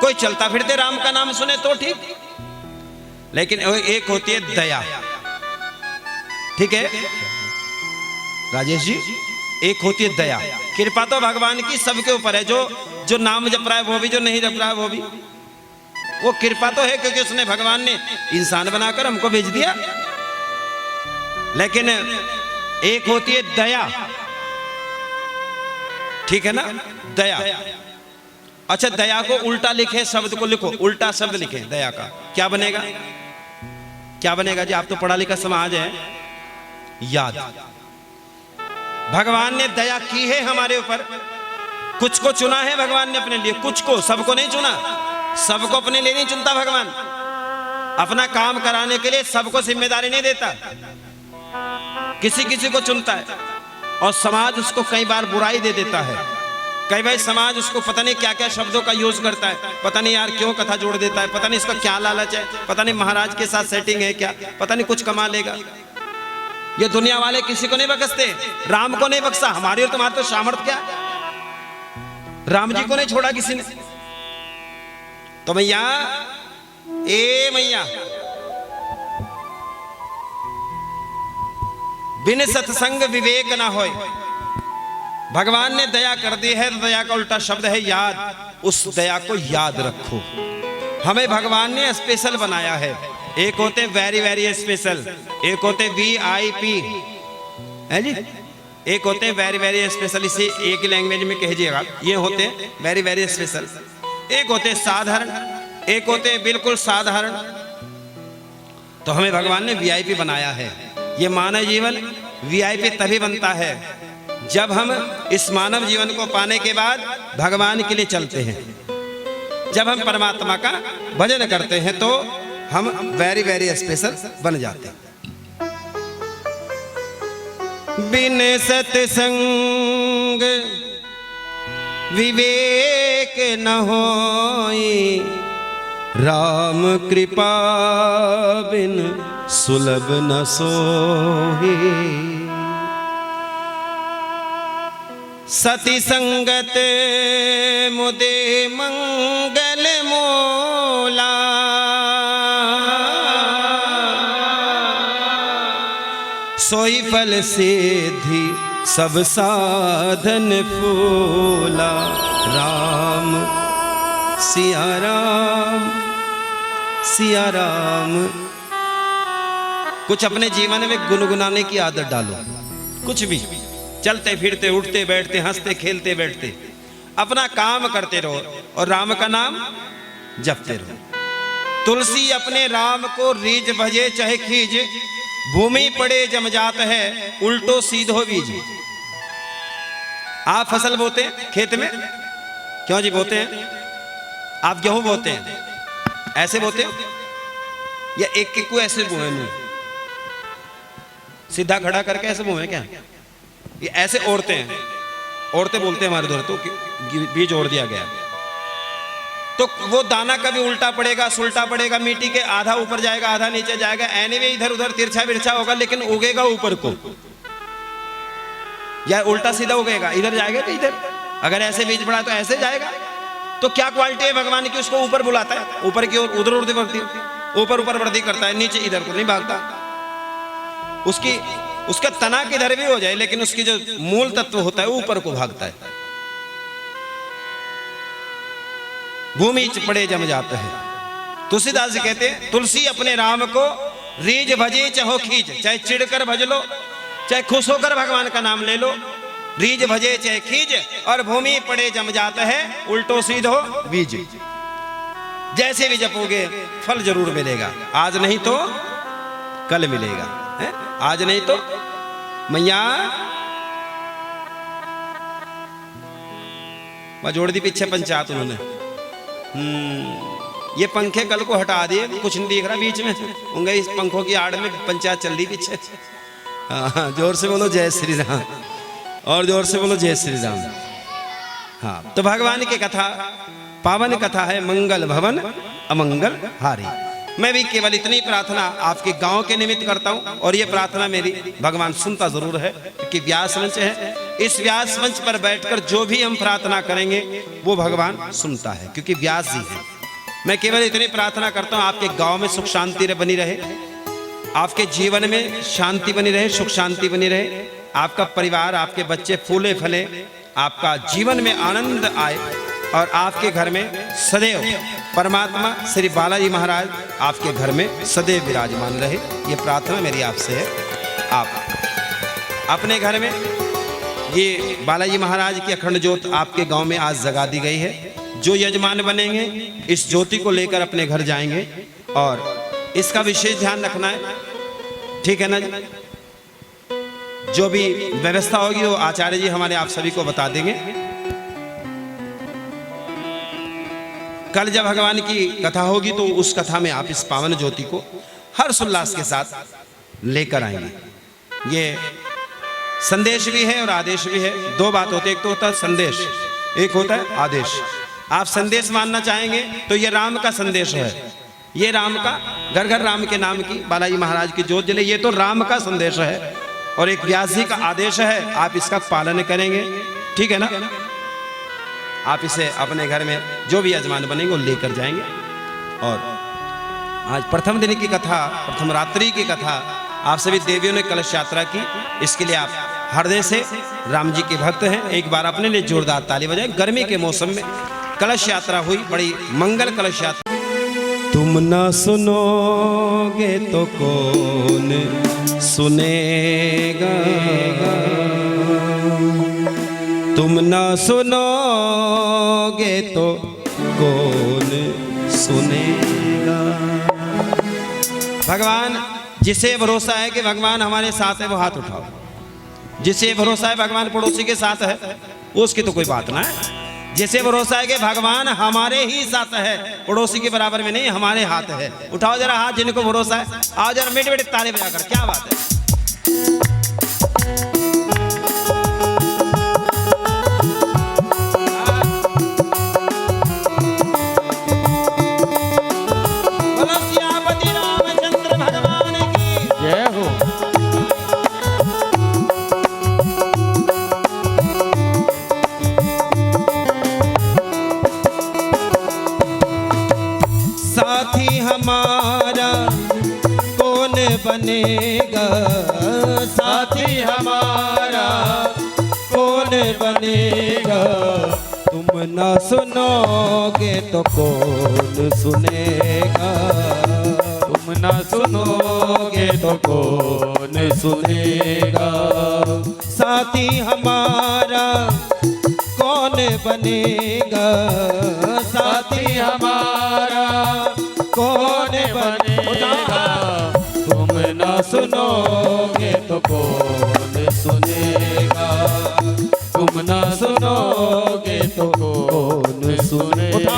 कोई चलता फिरते राम का नाम सुने तो ठीक, लेकिन एक होती है दया। ठीक है राजेश जी, एक होती है दया। कृपा तो भगवान की सबके ऊपर है, जो नाम जप रहा है वो भी, जो नहीं जप रहा है वो भी। वो कृपा तो है क्योंकि उसने, भगवान ने इंसान बनाकर हमको भेज दिया। लेकिन एक होती है दया, ठीक है ना, दया। अच्छा, दया को उल्टा लिखे, शब्द को लिखो, उल्टा शब्द लिखे दया का, क्या बनेगा? क्या बनेगा जी? आप तो पढ़ा लिखा समाज है, याद। भगवान ने दया की है हमारे ऊपर। कुछ को चुना है भगवान ने अपने लिए, कुछ को, सबको नहीं चुना। सबको अपने लिए नहीं चुनता भगवान, अपना काम कराने के लिए सबको जिम्मेदारी नहीं देता, किसी किसी को चुनता है। और समाज उसको कई बार बुराई दे देता है, कई बार समाज उसको पता नहीं क्या क्या शब्दों का यूज करता है, पता नहीं यार क्यों कथा जोड़ देता है, पता नहीं इसका क्या लालच है, पता नहीं महाराज के साथ सेटिंग है क्या, पता नहीं कुछ कमा लेगा। ये दुनिया वाले किसी को नहीं बख्शते, राम को नहीं बख्शा, हमारी और तुम्हारे तो सामर्थ्य क्या, राम जी को नहीं छोड़ा किसी ने। तो मैया, ए मैया, बिन सत्संग विवेक ना होए। भगवान ने दया कर दी है, तो दया का उल्टा शब्द है याद। उस दया को याद रखो। हमें भगवान ने स्पेशल बनाया है। एक होते वेरी वेरी स्पेशल, एक होते VIP है जी, एक होते वेरी वेरी स्पेशल। इसे एक लैंग्वेज में कहिएगा, ये होते वेरी वेरी स्पेशल। एक होते साधारण, एक होते बिल्कुल साधारण। तो हमें भगवान ने VIP बनाया है। ये मानव जीवन VIP तभी बनता है जब हम इस मानव जीवन को पाने के बाद भगवान के लिए चलते हैं, जब हम परमात्मा का भजन करते हैं, तो हम वेरी वेरी स्पेशल बन जाते हैं। बिन सत्संग विवेक न होई, राम कृपा बिन सुलभ न सोही। सती संगत मुदे मंगल मोला, सोई फल सिद्धि सब साधन फूला। राम सिया राम सिया राम। कुछ अपने जीवन में गुनगुनाने की आदत डालो, कुछ भी, चलते फिरते, उठते बैठते, हंसते खेलते बैठते, अपना काम करते रहो और राम का नाम जपते रहो। तुलसी अपने राम को रीझ भजे चाहे खीज, भूमि पड़े जम जात है उल्टो सीधो बीज। आप फसल बोते हैं खेत में, क्यों जी बोते हैं? आप गेहूं बोते हैं, ऐसे बोते हैं या एक एक को ऐसे बोए? मुंह सीधा खड़ा करके ऐसे बोए क्या? ये ऐसे ओढ़ते हैं, औरतें बोलते हैं हमारे उधर तो कि बीज ओढ़ दिया गया, तो वो दाना कभी उल्टा पड़ेगा, सुल्टा पड़ेगा, मिट्टी के आधा ऊपर जाएगा, आधा नीचे जाएगा, एनीवे इधर उधर तिरछा बिरछा होगा, लेकिन उगेगा ऊपर को, या उल्टा सीधा उगेगा, इधर जाएगा तो इधर, अगर ऐसे बीज पड़ा तो ऐसे जाएगा। तो क्या क्वालिटी है भगवान की, उसको ऊपर बुलाता है, ऊपर की ओर उधर उधर बढ़ती, ऊपर ऊपर वृद्धि करता है, नीचे इधर को नहीं भागता। उसका तना किधर भी हो जाए, लेकिन उसकी जो मूल तत्व होता है ऊपर को भागता है। भूमि पड़े जम जाता है। तुलसीदास जी कहते हैं तुलसी अपने राम को रीज भजे चाहो खींच, चाहे चिढ़कर भज लो चाहे खुश होकर भगवान का नाम ले लो, रीज भजे चाहे खींच, और भूमि पड़े जम जाता है उल्टो सीधो बीज। जैसे भी जपोगे फल जरूर मिलेगा, आज नहीं तो कल मिलेगा, है? आज नहीं तो मैया वह जोड़ दी पीछे पंचायत उन्होंने। ये पंखे कल को हटा दिए, कुछ नहीं दिख रहा बीच में, होंगे इस पंखों की आड़ में पंचायत चल रही पीछे। हाँ, जोर से बोलो जय श्री राम, और जोर से बोलो जय श्री राम। हाँ, तो भगवान की कथा पावन कथा है, मंगल भवन अमंगल हारी। मैं भी केवल इतनी प्रार्थना आपके गांव के निमित्त करता हूं, और ये प्रार्थना मेरी भगवान सुनता जरूर है, क्योंकि व्यास मंच है। इस व्यास मंच पर बैठकर जो भी हम प्रार्थना करेंगे वो भगवान सुनता है, क्योंकि व्यास जी है। मैं केवल इतनी प्रार्थना करता हूं आपके गांव में सुख शांति बनी रहे, आपके जीवन में शांति बनी रहे, सुख शांति बनी रहे, आपका परिवार, आपके बच्चे फूले फले, आपका जीवन में आनंद आए, और आपके घर में सदैव परमात्मा श्री बालाजी महाराज आपके घर में सदैव विराजमान रहे। ये प्रार्थना मेरी आपसे है। आप अपने घर में ये बालाजी महाराज की अखंड ज्योत आपके गांव में आज जगा दी गई है। जो यजमान बनेंगे इस ज्योति को लेकर अपने घर जाएंगे, और इसका विशेष ध्यान रखना है, ठीक है ना जी? जो भी व्यवस्था होगी वो आचार्य जी हमारे आप सभी को बता देंगे। कल जब भगवान की कथा होगी तो उस कथा में आप इस पावन ज्योति को हर्ष उल्लास के साथ लेकर आएंगे। ये संदेश भी है और आदेश भी है, दो बात होते, एक तो होता है संदेश, एक होता है आदेश। आप संदेश मानना चाहेंगे तो ये राम का संदेश है, ये राम का, घर घर राम के नाम की बालाजी महाराज की ज्योत जले, ये तो राम का संदेश है, और एक व्यास जी का आदेश है, आप इसका पालन करेंगे, ठीक है ना? आप इसे अपने घर में जो भी यजमान बनेंगे वो लेकर जाएंगे। और आज प्रथम दिन की कथा, प्रथम रात्रि की कथा आप सभी देवियों ने कलश यात्रा की, इसके लिए आप हृदय से राम जी के भक्त हैं, एक बार अपने लिए जोरदार ताली बजाएं। गर्मी के मौसम में कलश यात्रा हुई, बड़ी मंगल कलश यात्रा। तुम ना सुनोगे तो कौन सुनेगा, तुम ना सुनोगे तो कौन सुनेगा। भगवान जिसे भरोसा है कि भगवान हमारे साथ है वो हाथ उठाओ। जिसे भरोसा है भगवान पड़ोसी के साथ है उसकी तो कोई बात ना है। जिसे भरोसा है कि भगवान हमारे ही साथ है, पड़ोसी के बराबर में नहीं, हमारे हाथ है, उठाओ जरा हाथ जिनको भरोसा है। आओ जरा मीठे मीठे ताली बजाकर, क्या बात है। साथी हमारा कौन बनेगा, साथी हमारा कौन बनेगा। तुम ना सुनोगे तो कौन सुनेगा, तुम ना सुनोगे तो कौन सुनेगा। साथी हमारा कौन बनेगा, साथी हमारा कौन बनेगा। तुम ना सुनोगे तो कौन सुनेगा, तुम ना सुनोगे तो कौन सुनेगा।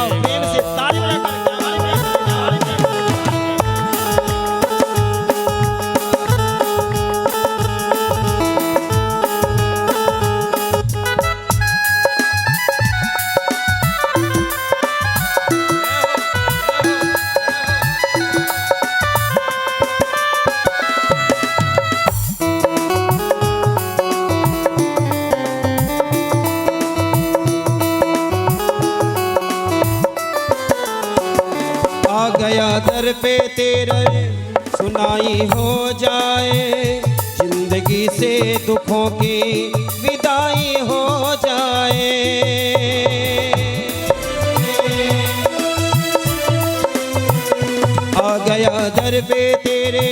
दर पे तेरे सुनाई हो जाए, जिंदगी से दुखों की विदाई हो जाए। आ गया दर पे तेरे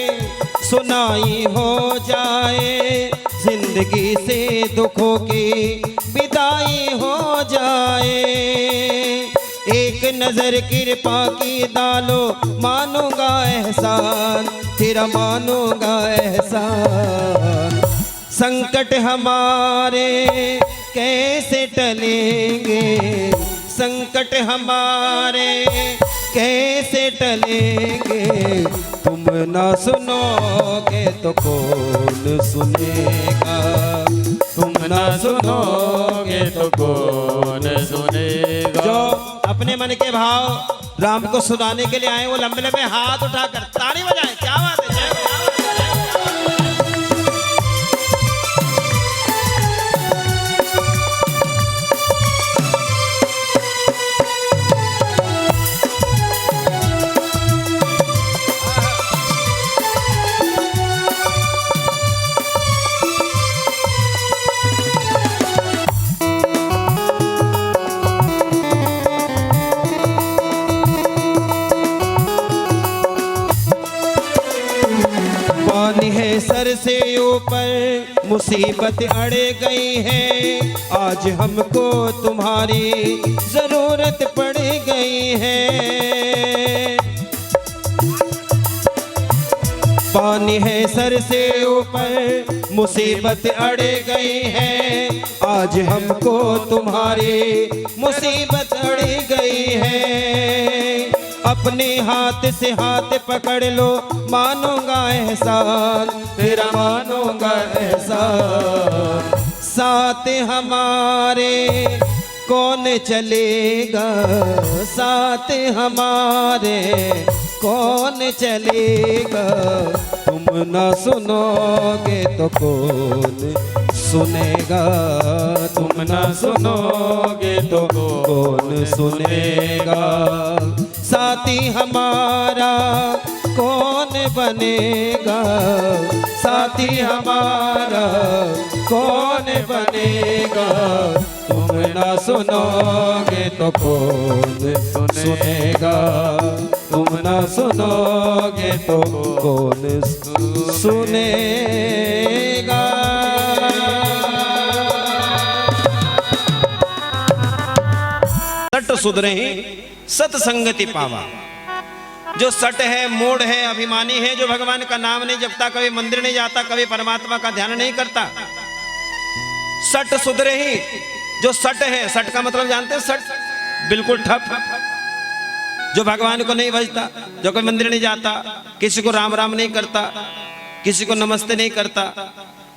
सुनाई हो जाए, जिंदगी से दुखों की विदाई हो जाए। एक नजर कृपा की डालो, मानूंगा एहसान तेरा, मानूंगा एहसान। संकट हमारे कैसे टलेंगे, संकट हमारे कैसे टलेंगे, तुम ना सुनोगे तो कौन सुनेगा, तुम न सुनोगे तो कौन सुनेगा। जो अपने मन के भाव राम को सुनाने के लिए आए वो लंबे लंबे हाथ उठाकर ताली बजाएं। क्या बात है, जय हो। पानी है सर से ऊपर, मुसीबत अड़े गई है, आज हमको तुम्हारी जरूरत पड़ गई है। पानी है सर से ऊपर, मुसीबत अड़े गई है, आज हमको तुम्हारी मुसीबत अड़ी गई है। अपने हाथ से हाथ पकड़ लो, मानूंगा एहसान तेरा, मानूंगा एहसान। साथ हमारे कौन चलेगा, साथ हमारे कौन चलेगा, तुम ना सुनोगे तो कौन सुनेगा, तुम ना सुनोगे तो कौन सुनेगा। साथी हमारा कौन बनेगा, साथी हमारा कौन बनेगा, तुम ना सुनोगे तो कौन सुनेगा, तुम ना सुनोगे तो कौन सुनेगा। सट सुधरे सत्संगति पावा। जो सट है, मूढ़ है, अभिमानी है, जो भगवान का नाम नहीं जपता, कभी मंदिर नहीं जाता, कभी परमात्मा का ध्यान नहीं करता, सट सुधरे ही। जो सट है, सट का मतलब जानते हैं, सट बिल्कुल ठप, जो भगवान को नहीं भजता, जो कोई मंदिर नहीं जाता, किसी को राम राम नहीं करता, किसी को नमस्ते नहीं करता,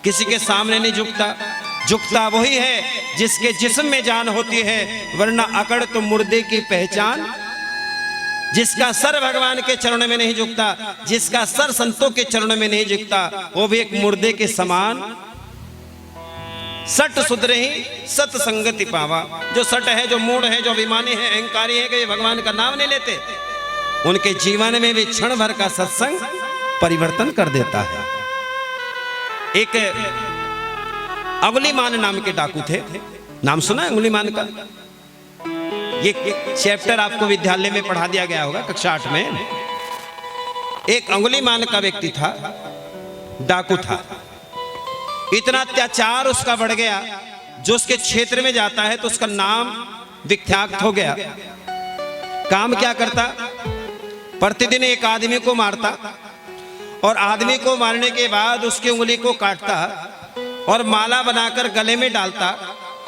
किसी के सामने नहीं झुकता। झुकता वही है जिसके जिस्म में जान होती है, वरना अकड़ तो मुर्दे की पहचान। जिसका सर भगवान के चरणों में नहीं झुकता, जिसका सर संतों के चरणों में नहीं झुकता, वो भी एक मुर्दे के समान। सट सुधरे ही सत्संगति पावा। जो सट है, जो मूढ़ है, जो अभिमानी है, अहंकारी है कि भगवान का नाम नहीं लेते, उनके जीवन में भी क्षण भर का सत्संग परिवर्तन कर देता है। एक अंगुलीमान नाम के डाकू थे, नाम सुना है अंगुलीमान का? ये चैप्टर आपको विद्यालय में पढ़ा दिया गया होगा, कक्षा 8 में। एक अंगुलीमान का व्यक्ति था, डाकू था। इतना अत्याचार उसका बढ़ गया, जो उसके क्षेत्र में जाता है तो उसका नाम विख्यात हो गया। काम क्या करता? प्रतिदिन एक आदमी को मारता, और आदमी को मारने के बाद उसकी उंगली को काटता और माला बनाकर गले में डालता,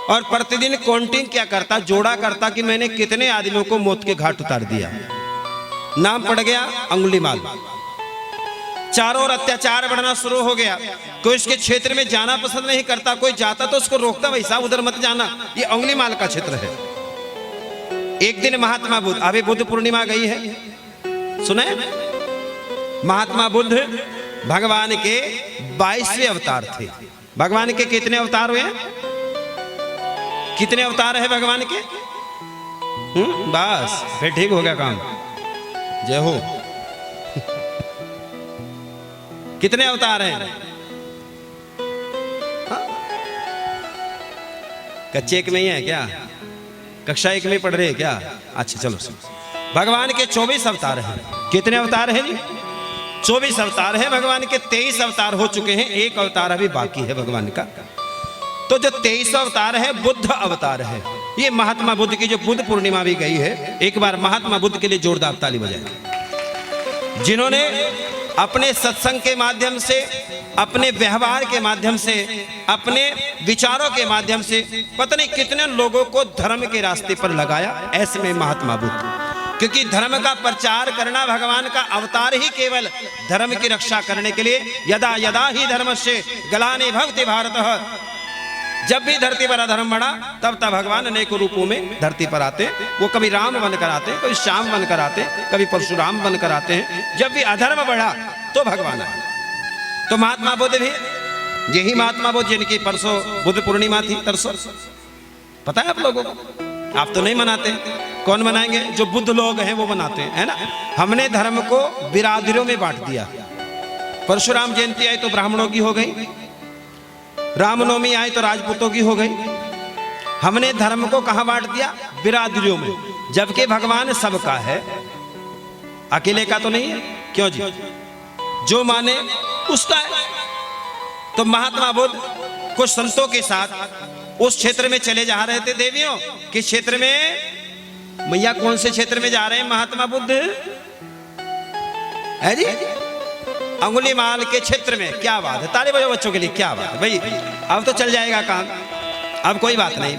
और प्रतिदिन काउंटिंग क्या करता, जोड़ा करता कि मैंने कितने आदमियों को मौत के घाट उतार दिया। नाम पड़ गया अंगुलीमाल। चारों ओर अत्याचार बढ़ना शुरू हो गया। कोई इसके क्षेत्र में जाना पसंद नहीं करता, कोई जाता तो उसको रोकता, भाई साहब उधर मत जाना, ये अंगुलीमाल का क्षेत्र है। एक दिन महात्मा बुद्ध, अभी बुद्ध पूर्णिमा गई है, सुने? महात्मा बुद्ध भगवान के 22वें अवतार थे। भगवान के कितने अवतार हुए? कितने अवतार है भगवान के? बस फिर ठीक हो गया काम। जय हो। कितने अवतार हैं? हाँ? कच्चे एक में ही है क्या? कक्षा एक में पढ़ रहे हैं क्या? अच्छा चलो सुनो। भगवान के 24 अवतार हैं। कितने अवतार हैं जी? 24 अवतार है भगवान के। 23 अवतार हो चुके हैं, एक अवतार अभी बाकी है भगवान का। तो जो 23 अवतार है बुद्ध अवतार है। ये महात्मा बुद्ध की जो बुद्ध पूर्णिमा भी गई है, एक बार महात्मा बुद्ध के लिए जोरदार ताली बजाएं, जिन्होंने अपने सत्संग के माध्यम से, अपने व्यवहार के माध्यम से, अपने विचारों के माध्यम से पता नहीं कितने लोगों को धर्म के रास्ते पर लगाया। ऐसे में महात्मा बुद्ध, क्योंकि धर्म का प्रचार करना भगवान का अवतार ही केवल धर्म की रक्षा करने के लिए। यदा यदा ही धर्मस्य ग्लानि भवति भारत, जब भी धरती पर अधर्म बढ़ा तब तब भगवान अनेक रूपों में धरती पर आते। वो कभी राम बनकर आते, कभी श्याम बनकर आते, कभी परशुराम बनकर आते हैं। जब भी अधर्म बढ़ा तो भगवान आए। तो महात्मा बुद्ध भी, यही महात्मा बुद्ध जिनकी परसों बुद्ध पूर्णिमा थी, तरसों, पता है आप लोगों को? आप तो नहीं मनाते, कौन मनाएंगे? जो बुद्ध लोग हैं वो मनाते हैं, है ना। हमने धर्म को बिरादरियों में बांट दिया। परशुराम जयंती आई तो ब्राह्मणों की हो गई, रामनवमी आई तो राजपूतों की हो गई। हमने धर्म को कहां बांट दिया? बिरादरियों में, जबकि भगवान सबका है, अकेले का तो नहीं है। क्यों जी? जो माने उसका है। तो महात्मा बुद्ध कुछ संतों के साथ उस क्षेत्र में चले जा रहे थे। देवियों, किस क्षेत्र में? मैया कौन से क्षेत्र में जा रहे हैं महात्मा बुद्ध? है जी, अंगुलीमाल के क्षेत्र में। क्या बात है, ताली बजाओ बच्चों के लिए। क्या बात है भाई, अब तो चल जाएगा काम, अब कोई बात नहीं।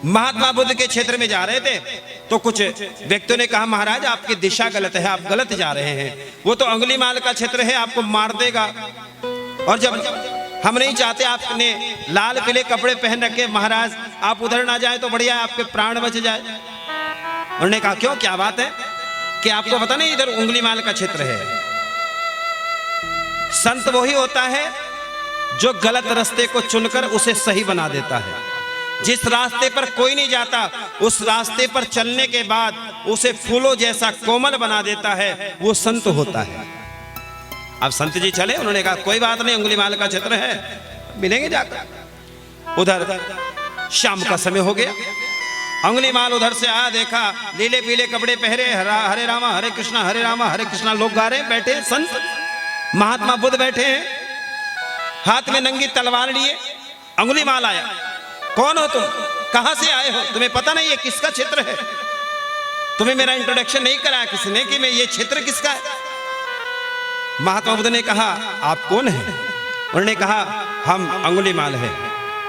महात्मा बुद्ध के क्षेत्र में जा रहे थे तो कुछ व्यक्तियों ने कहा, महाराज आपकी दिशा गलत है, आप गलत जा रहे हैं। वो तो अंगुलीमाल का क्षेत्र है, आपको मार देगा। और जब हम नहीं चाहते आपने लाल पीले कपड़े पहन रखे, महाराज आप उधर ना जाए तो बढ़िया, आपके प्राण बच जाए। उन्होंने कहा क्यों, क्या बात है कि आपको पता नहीं इधर अंगुलीमाल का क्षेत्र है? संत वही होता है जो गलत रास्ते को चुनकर उसे सही बना देता है। जिस रास्ते पर कोई नहीं जाता, उस रास्ते पर चलने के बाद उसे फूलों जैसा कोमल बना देता है, वो संत होता है। अब संत जी चले, उन्होंने कहा कोई बात नहीं, अंगुलीमाल का क्षेत्र है, मिलेंगे जाकर। उधर शाम का समय हो गया, अंगुलीमाल उधर से आया, देखा नीले पीले कपड़े पहरे, हरे रामा हरे कृष्णा हरे कृष्णा लोग गा रहे हैं। बैठे संत, महात्मा बुद्ध बैठे हैं, हाथ में नंगी तलवार लिए। अंगुलीमाल आया, कौन हो तुम, कहां से आए हो, तुम्हें पता नहीं ये किसका क्षेत्र है? तुम्हें मेरा इंट्रोडक्शन नहीं कराया किसी ने कि मैं ये क्षेत्र किसका है? महात्मा बुद्ध ने कहा आप कौन हैं? उन्होंने कहा हम अंगुलीमाल है।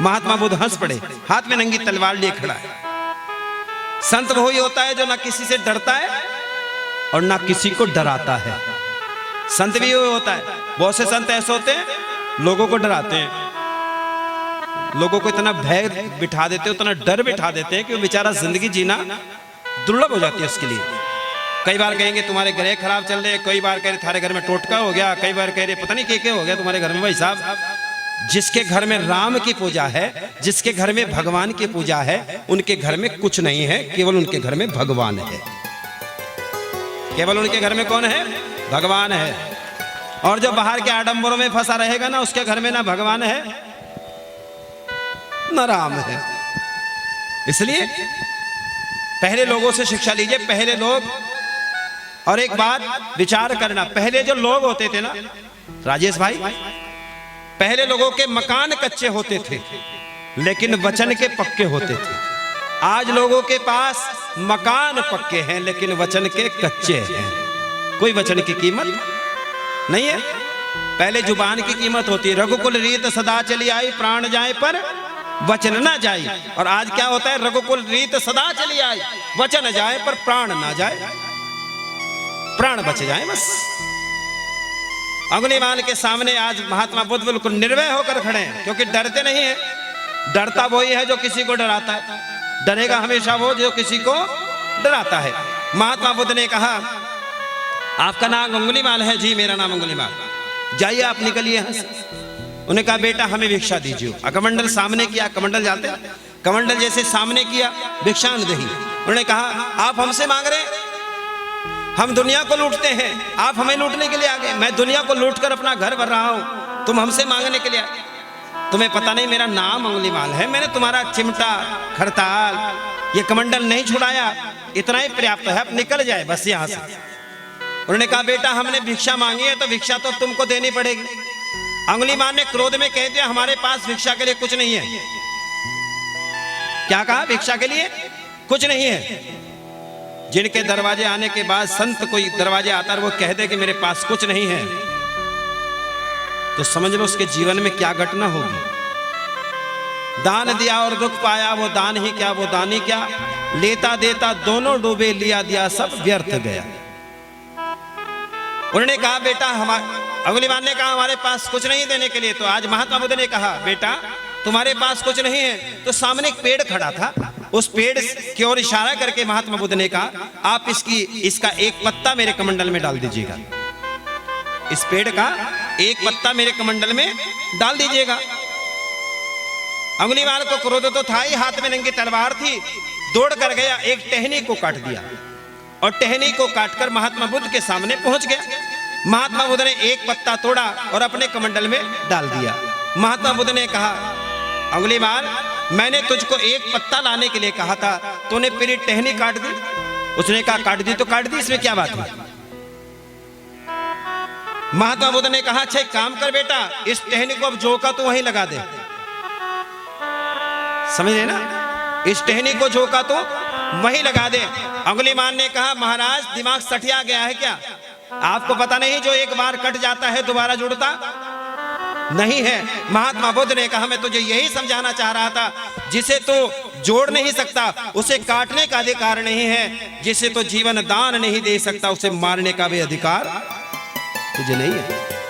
महात्मा बुद्ध हंस पड़े, हाथ में नंगी तलवार लिए खड़ा है। संत वही होता है जो ना किसी से डरता है और ना किसी को डराता है। संत भी वही होता है। बहुत से संत ऐसे होते हैं लोगों को डराते हैं, लोगों को इतना भय बिठा देते हैं, उतना डर बिठा देते हैं कि वो बेचारा जिंदगी जीना दुर्लभ हो जाती है उसके लिए। कई बार कहेंगे तुम्हारे ग्रह खराब चल रहे, कई बार कह रहे तुम्हारे घर में टोटका हो गया, कई बार कह रहे पता नहीं क्या हो गया तुम्हारे घर में। भाई साहब, जिसके घर में राम की पूजा है, जिसके घर में भगवान की पूजा है, उनके घर में कुछ नहीं है, केवल उनके घर में भगवान है। केवल उनके घर में कौन है? भगवान है। और जो बाहर के आडंबरों में फंसा रहेगा ना, उसके घर में ना भगवान है ना राम है। इसलिए पहले लोगों से शिक्षा लीजिए, पहले लोग। और एक बात विचार करना, पहले जो लोग होते थे ना राजेश भाई, पहले लोगों के मकान कच्चे होते थे लेकिन वचन के पक्के होते थे। आज लोगों के पास मकान पक्के हैं लेकिन वचन के कच्चे हैं। कोई वचन की कीमत नहीं है। पहले जुबान की कीमत होती है, रघुकुल रीत सदा चली आई, प्राण जाए पर वचन ना जाए। और आज क्या होता है, रघुकुल रीत सदा चली आई, वचन जाए पर प्राण ना जाए, प्राण बच जाए बस। अंगुलीमाल के सामने आज महात्मा बुद्ध बिल्कुल निर्भय होकर खड़े हैं, क्योंकि डरते नहीं है। डरता वही है जो किसी को डराता है, डरेगा हमेशा वो जो किसी को डराता है। महात्मा बुद्ध ने कहा आपका नाम अंगुलीमाल है? जी मेरा नाम अंगुलीमाल। जाइए आप निकलिए यहाँ से। उन्होंने कहा बेटा हमें भिक्षा दीजिए। कमंडल सामने किया, कमंडल जाते, कमंडल जैसे सामने किया, भिक्षा दही। उन्होंने कहा आप हमसे मांग रहे? हम दुनिया को लूटते हैं, आप हमें लूटने के लिए आ गए। मैं दुनिया को लूट कर अपना घर भर रहा हूं, तुम हमसे मांगने के लिए आए। तुम्हें पता नहीं मेरा नाम अंगुलीमाल है, मैंने तुम्हारा चिमटा, खड़ताल, ये कमंडल नहीं छुड़ाया, इतना ही पर्याप्त है, अब निकल जाए बस यहां से। उन्होंने कहा बेटा हमने भिक्षा मांगी है तो भिक्षा तो तुमको देनी पड़ेगी। अंगुलीमाल ने क्रोध में कह दिया हमारे पास भिक्षा के लिए कुछ नहीं है। क्या कहा? भिक्षा के लिए कुछ नहीं है। जिनके दरवाजे आने के बाद संत कोई दरवाजे आता है वो कह दे कि मेरे पास कुछ नहीं है, तो समझ लो उसके जीवन में क्या घटना होगी। दान दिया और दुख पाया, वो दान ही क्या, वो दान ही क्या, लेता देता दोनों डूबे, लिया दिया सब व्यर्थ गया। उन्होंने कहा बेटा अंगुलीमाल ने कहा हमारे पास कुछ नहीं देने के लिए। तो आज महात्मा बुद्ध ने कहा बेटा तुम्हारे पास कुछ नहीं है। तो सामने एक पेड़ खड़ा था, उस पेड़ की ओर इशारा करके महात्मा बुद्ध ने कहा आप इसका एक पत्ता मेरे कमंडल में डाल दीजिएगा, इस पेड़ का एक पत्ता मेरे कमंडल में डाल दीजिएगा। अंगुलीमाल को क्रोध तो था ही, हाथ में नंगी तलवार थी, दौड़ कर गया, एक टहनी को काट दिया और टहनी को काटकर महात्मा बुद्ध के सामने पहुंच गया। महात्मा बुद्ध ने एक पत्ता तोड़ा और अपने कमंडल में डाल दिया। महात्मा बुद्ध ने कहा अंगुलीमाल मैंने तुझको एक पत्ता लाने के लिए कहा था, तूने पूरी टहनी काट दी। उसने कहा काट दी तो काट दी, इसमें क्या बात है। महात्मा बुद्ध ने कहा अच्छा एक काम कर बेटा, इस टहनी को अब झोंका तो वहीं लगा दे। समझ रहे ना, इस टहनी को झोंका तो वहीं लगा दे। अंगुलीमाल ने कहा महाराज दिमाग सठिया गया है क्या? आपको पता नहीं जो एक बार कट जाता है दोबारा जुड़ता नहीं है। महात्मा बुद्ध ने कहा मैं तुझे यही समझाना चाह रहा था, जिसे तो जोड़ नहीं सकता उसे काटने का अधिकार नहीं है, जिसे तो जीवन दान नहीं दे सकता उसे मारने का भी अधिकार तुझे नहीं है।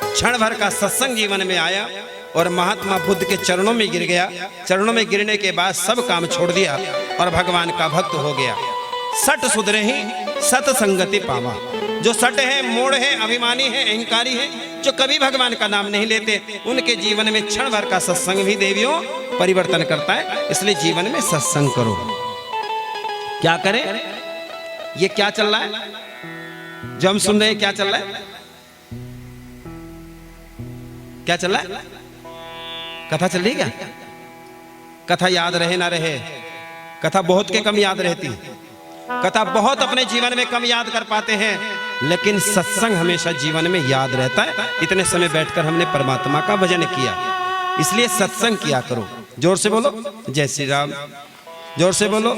क्षण भर का सत्संग जीवन में आया और महात्मा बुद्ध के चरणों में गिर गया। चरणों में गिरने के बाद सब काम छोड़ दिया और भगवान का भक्त हो गया। सट सुधरे ही सतसंगति पावा। जो सट है, मूढ़ है, अभिमानी है, अहंकारी है, जो कभी भगवान का नाम नहीं लेते, उनके जीवन में क्षण भर का सत्संग भी देवियों परिवर्तन करता है। इसलिए जीवन में सत्संग करो। क्या करें? ये क्या चल रहा है जो हम सुन रहे हैं? क्या चल रहा है? क्या चल रहा है? कथा चल रही है क्या? कथा याद रहे ना रहे, कथा बहुत के कम याद रहती है। कथा बहुत अपने जीवन में कम याद कर पाते हैं, लेकिन सत्संग हमेशा जीवन में याद रहता है। इतने समय बैठकर हमने परमात्मा का भजन किया, इसलिए सत्संग किया करो। जोर से बोलो जय श्री राम, जोर से बोलो।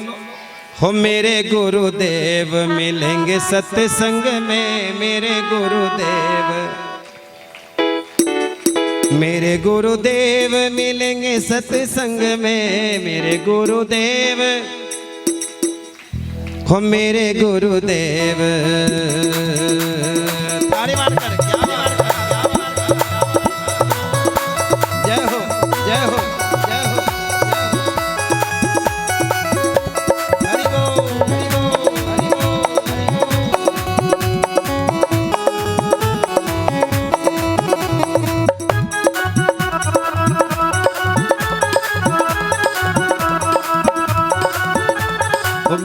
हो मेरे गुरुदेव मिलेंगे सत्संग में, मेरे गुरुदेव, मेरे गुरुदेव मिलेंगे सत्संग में, मेरे गुरुदेव, हो मेरे गुरुदेव। ताली मारकर क्या बात है, क्या बात है। जय हो, जय हो, जय हो, हरि बोल, हरि बोल, हरि बोल,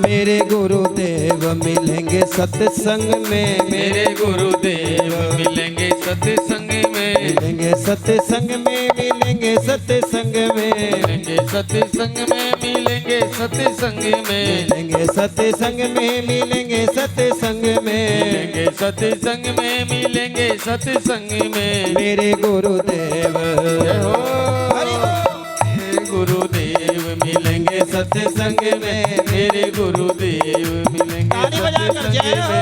मेरे गुरुदेव मिलेंगे सत्संग में, मेरे गुरुदेव मिलेंगे सत्संग में, मिलेंगे सत्संग में, मिलेंगे सत्संग में, मिलेंगे सत्संग में, मिलेंगे सत्संग में, मिलेंगे सत्संग में, मिलेंगे सत्संग में, मिलेंगे सत्संग में, मिलेंगे सत्संग में। मेरे गुरुदेव जय हो, मेरे गुरुदेव मिलेंगे सत्संग में, मेरे गुरुदेव मिलेंगे सत्संग में।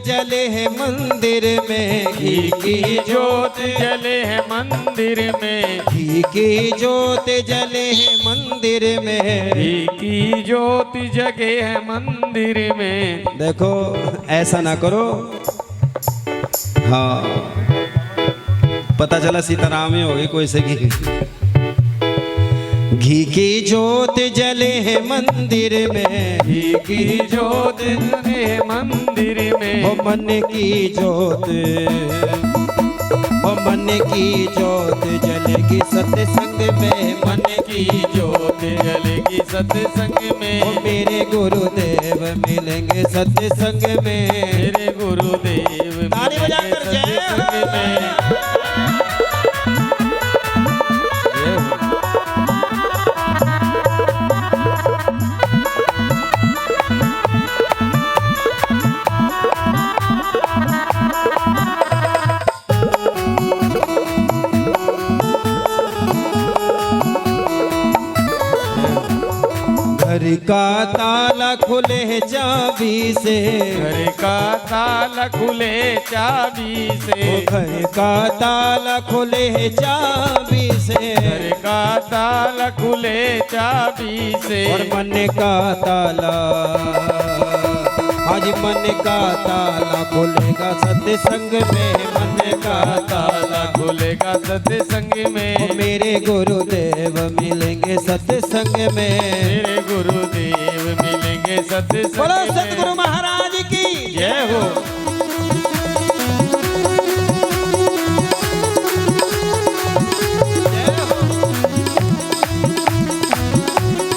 जले है मंदिर में, घी की जोत जले है मंदिर में, घी की जोत जले है मंदिर मंदिर में। घी की ज्योति जगे है मंदिर में। देखो ऐसा ना करो। हाँ पता चला सीताराम ही होगी कोई से घी। घी की ज्योत जले है मंदिर में। घी की ज्योत जगे है मंदिर में। ओ मन की ज्योत, ओ मन की ज्योत जलेगी सत्संग में। मन की ज्योत जलेगी सत्संग में। ओ मेरे गुरुदेव मिलेंगे सत्संग में। मेरे गुरुदेव ताली बजाकर जय हो। सत्संग में। घर का ताला खुले चाबी से। घर का ताला खुले चाबी से। घर का ताला खुले चाबी से। घर का ताला खुले चाबी से। और मन का ताला, आज मन का ताला खुलेगा सत्संग में। मन का ताला खुलेगा सत्संग ओ में। मेरे गुरुदेव मिलेंगे सत्संग में। मेरे गुरुदेव मिलेंगे सत्संग बोलो में। सतगुरु महाराज की जय हो।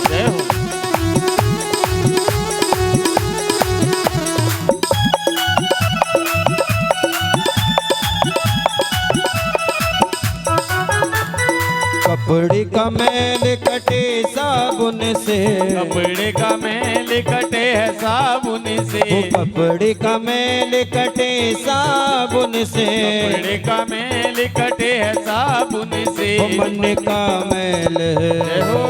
जय हो। कपड़े का मैल कटे साबुन से। कपड़े का मैल कटे है साबुन से। ओ कपड़े का मैल कटे साबुन से। कपड़े का मैल कटे है साबुन से। ओ मन का मैल, जय हो।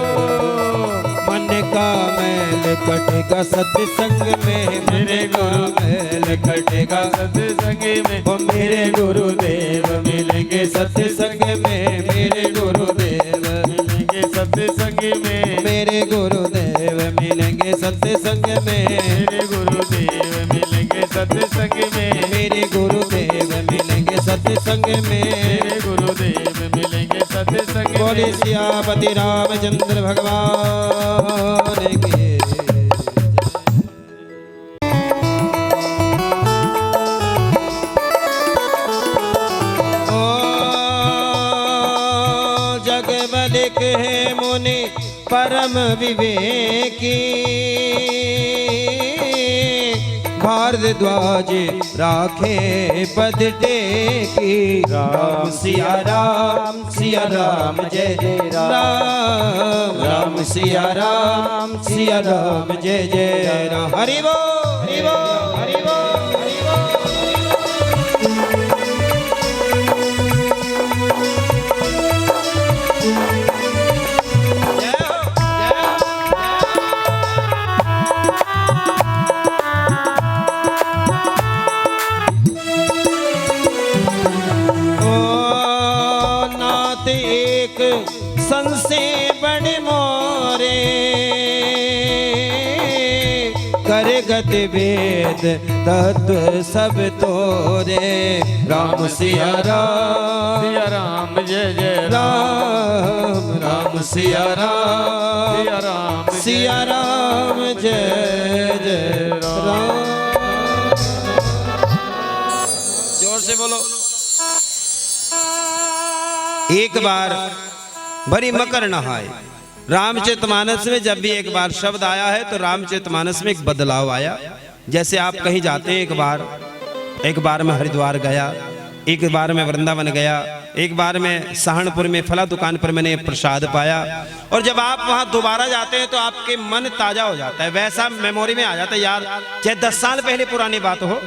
मन का मैल कटेगा सत्संग में। मेरे गुरु मैल कटेगा। सत्संग में। ओ मेरे गुरुदेव मिलेंगे सत्संग में। मेरे गुरुदेव मिलेंगे सत्संग में। मेरे गुरुदेव मिलेंगे सत्संग में। मेरे गुरुदेव मिलेंगे सत्संग में। मेरे गुरुदेव मिलेंगे सत्संग में। मेरे गुरुदेव मिलेंगे सत्संग में। बोले सियापति रामचंद्र भगवान की। जगबलिक है मुनि परम विवेकी। भारद्वाज राखे पद टेकी। राम सिया राम जय जय राम। राम सिया राम जय जय राम। हरि बोल हरि बोल हरि बोल हरि बोल। संसे बड़े मोरे कर गति वेद तत्व सब तोरे। राम सिया राम जय जय राम। राम सिया राम सिया राम जय जय राम। जोर से बोलो। एक बार भरी मकर नहाए। रामचरितमानस में जब भी एक बार शब्द आया है तो रामचरितमानस में एक बदलाव आया। जैसे आप कहीं जाते हैं, एक बार मैं हरिद्वार गया, एक बार मैं वृंदावन गया, एक बार मैं सहारनपुर में फला दुकान पर मैंने प्रसाद पाया। और जब आप वहां दोबारा जाते हैं तो आपके मन ताजा हो जाता है, वैसा मेमोरी में आ जाता है। यार चाहे 10 साल पहले पुरानी बात हो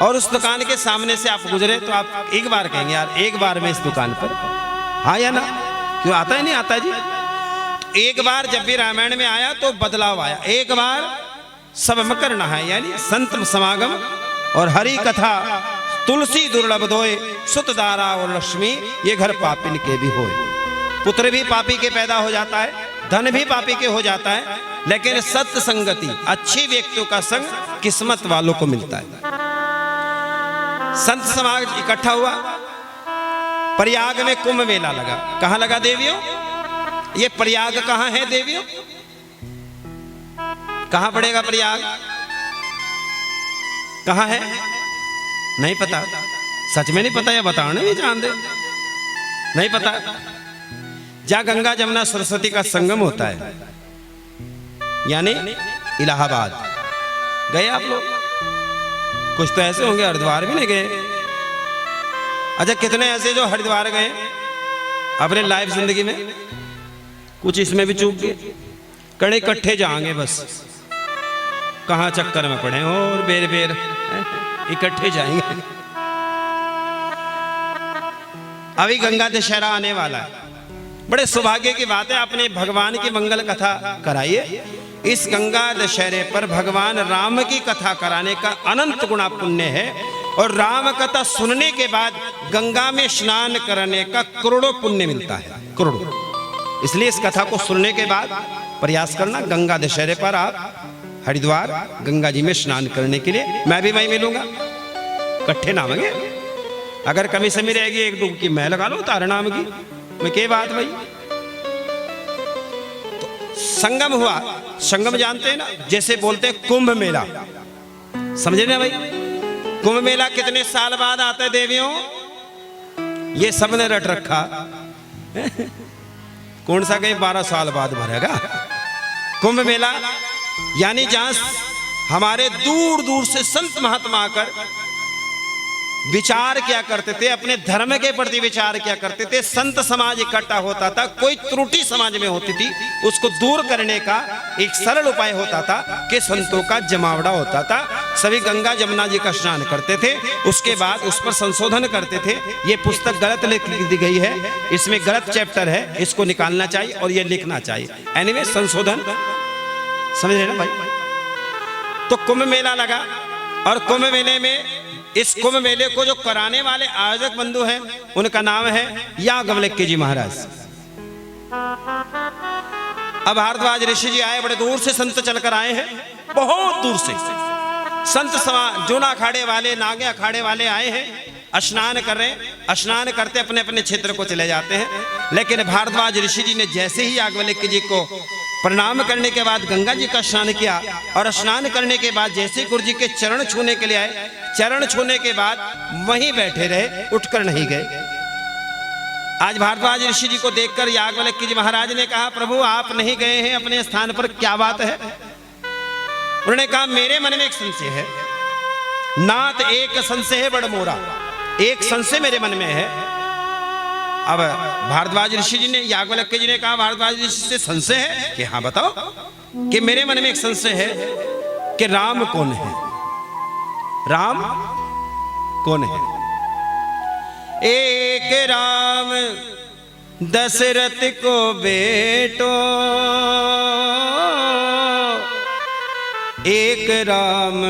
और उस दुकान के सामने से आप गुजरे तो आप एक बार कहेंगे यार एक बार मैं इस दुकान पर, हाँ या ना? क्यों आता है? नहीं आता जी। एक बार जब भी रामायण में आया तो बदलाव आया। एक बार सब मकर नहाए, यानी संत समागम और हरि कथा, तुलसी दुर्लभ दोए, सुत दारा और लक्ष्मी, ये घर पापिन के भी होए। पुत्र भी पापी के पैदा हो जाता है, धन भी पापी के हो जाता है, लेकिन सत्य संगति, अच्छी व्यक्तियों का संग किस्मत वालों को मिलता है। संत समाज इकट्ठा हुआ, प्रयाग में कुंभ मेला लगा। कहां लगा देवियों? ये प्रयाग कहां है देवियों? कहां पड़ेगा प्रयाग? कहां है? नहीं पता? सच में नहीं पता या बताने नहीं जानते? नहीं पता? जहां गंगा जमुना सरस्वती का संगम होता है, यानी इलाहाबाद। गए आप लोग? कुछ तो ऐसे होंगे हरिद्वार भी नहीं गए। अच्छा, कितने ऐसे जो हरिद्वार गए अपने लाइफ जिंदगी में? कुछ इसमें भी चूक गए। कड़े इकट्ठे जाएंगे बस, कहां चक्कर में पड़े और बेर बेर इकट्ठे जाएंगे। अभी गंगा दशहरा आने वाला है, बड़े सौभाग्य की बात है। आपने भगवान की मंगल कथा कराइए। इस गंगा दशहरे पर भगवान राम की कथा कराने का अनंत गुणा पुण्य है, और राम कथा सुनने के बाद गंगा में स्नान करने का करोड़ों पुण्य मिलता है, करोड़ों। इसलिए इस कथा को सुनने के बाद प्रयास करना, गंगा दशहरे पर आप हरिद्वार गंगा जी में स्नान करने के लिए। मैं भी वहीं मिलूंगा, इकट्ठे नामेंगे। अगर कमी समी रहेगी एक डुबकी मैं लगा लूं तारा नाम की, मैं के बात भाई। तो संगम हुआ, संगम जानते हैं ना, जैसे बोलते हैं कुंभ मेला, समझे ना भाई? कुंभ मेला कितने साल बाद आता है देवियों? ये सबने रट रखा। कौन सा कहीं 12 साल बाद भरेगा कुंभ मेला, यानी जहां हमारे दूर दूर से संत महात्मा आकर विचार क्या करते थे, अपने धर्म के प्रति विचार क्या करते थे। संत समाज इकट्ठा होता था, कोई त्रुटि समाज में होती थी उसको दूर करने का एक सरल उपाय होता था कि संतों का जमावड़ा होता था। सभी गंगा जमुना जी का स्नान करते थे, उसके बाद उस पर संशोधन करते थे। ये पुस्तक गलत लिख दी गई है, इसमें गलत चैप्टर है, इसको निकालना चाहिए और ये लिखना चाहिए। एनीवे संशोधन, समझ रहे ना भाई? तो कुंभ मेला लगा, और कुंभ मेले में, इस कुंभ मेले को जो कराने वाले आयोजक बंधु हैं, उनका नाम है याज्ञवल्क्य जी महाराज। अब भारद्वाज ऋषि जी आए, बड़े दूर से संत चलकर आए हैं, बहुत दूर से संत समाज, जूना अखाड़े वाले, नागे अखाड़े वाले आए हैं, स्नान कर रहे हैं। स्नान करते अपने अपने क्षेत्र को चले जाते हैं। लेकिन भारद्वाज ऋषि जी ने जैसे ही याज्ञवल्क्य जी को प्रणाम करने के बाद गंगा जी का स्नान किया, और स्नान करने के बाद जैसे गुरु जी के चरण छूने के लिए आए, चरण छूने के बाद वहीं बैठे रहे, उठकर नहीं गए। आज भारद्वाज ऋषि जी को देखकर याज्ञवल्क्य जी महाराज ने कहा, प्रभु आप नहीं गए हैं अपने स्थान पर, क्या बात है? उन्होंने कहा, मेरे मन में एक संशय है, नाथ एक संशय है बड़ मोरा, एक संशय मेरे मन में है। अब भारद्वाज ऋषि जी ने, याज्ञवल्क्य जी ने कहा, भारद्वाज ऋषि से संशय है कि हाँ बताओ, कि मेरे मन में एक संशय है कि राम कौन है? राम कौन है? एक राम दशरथ को बेटो, एक राम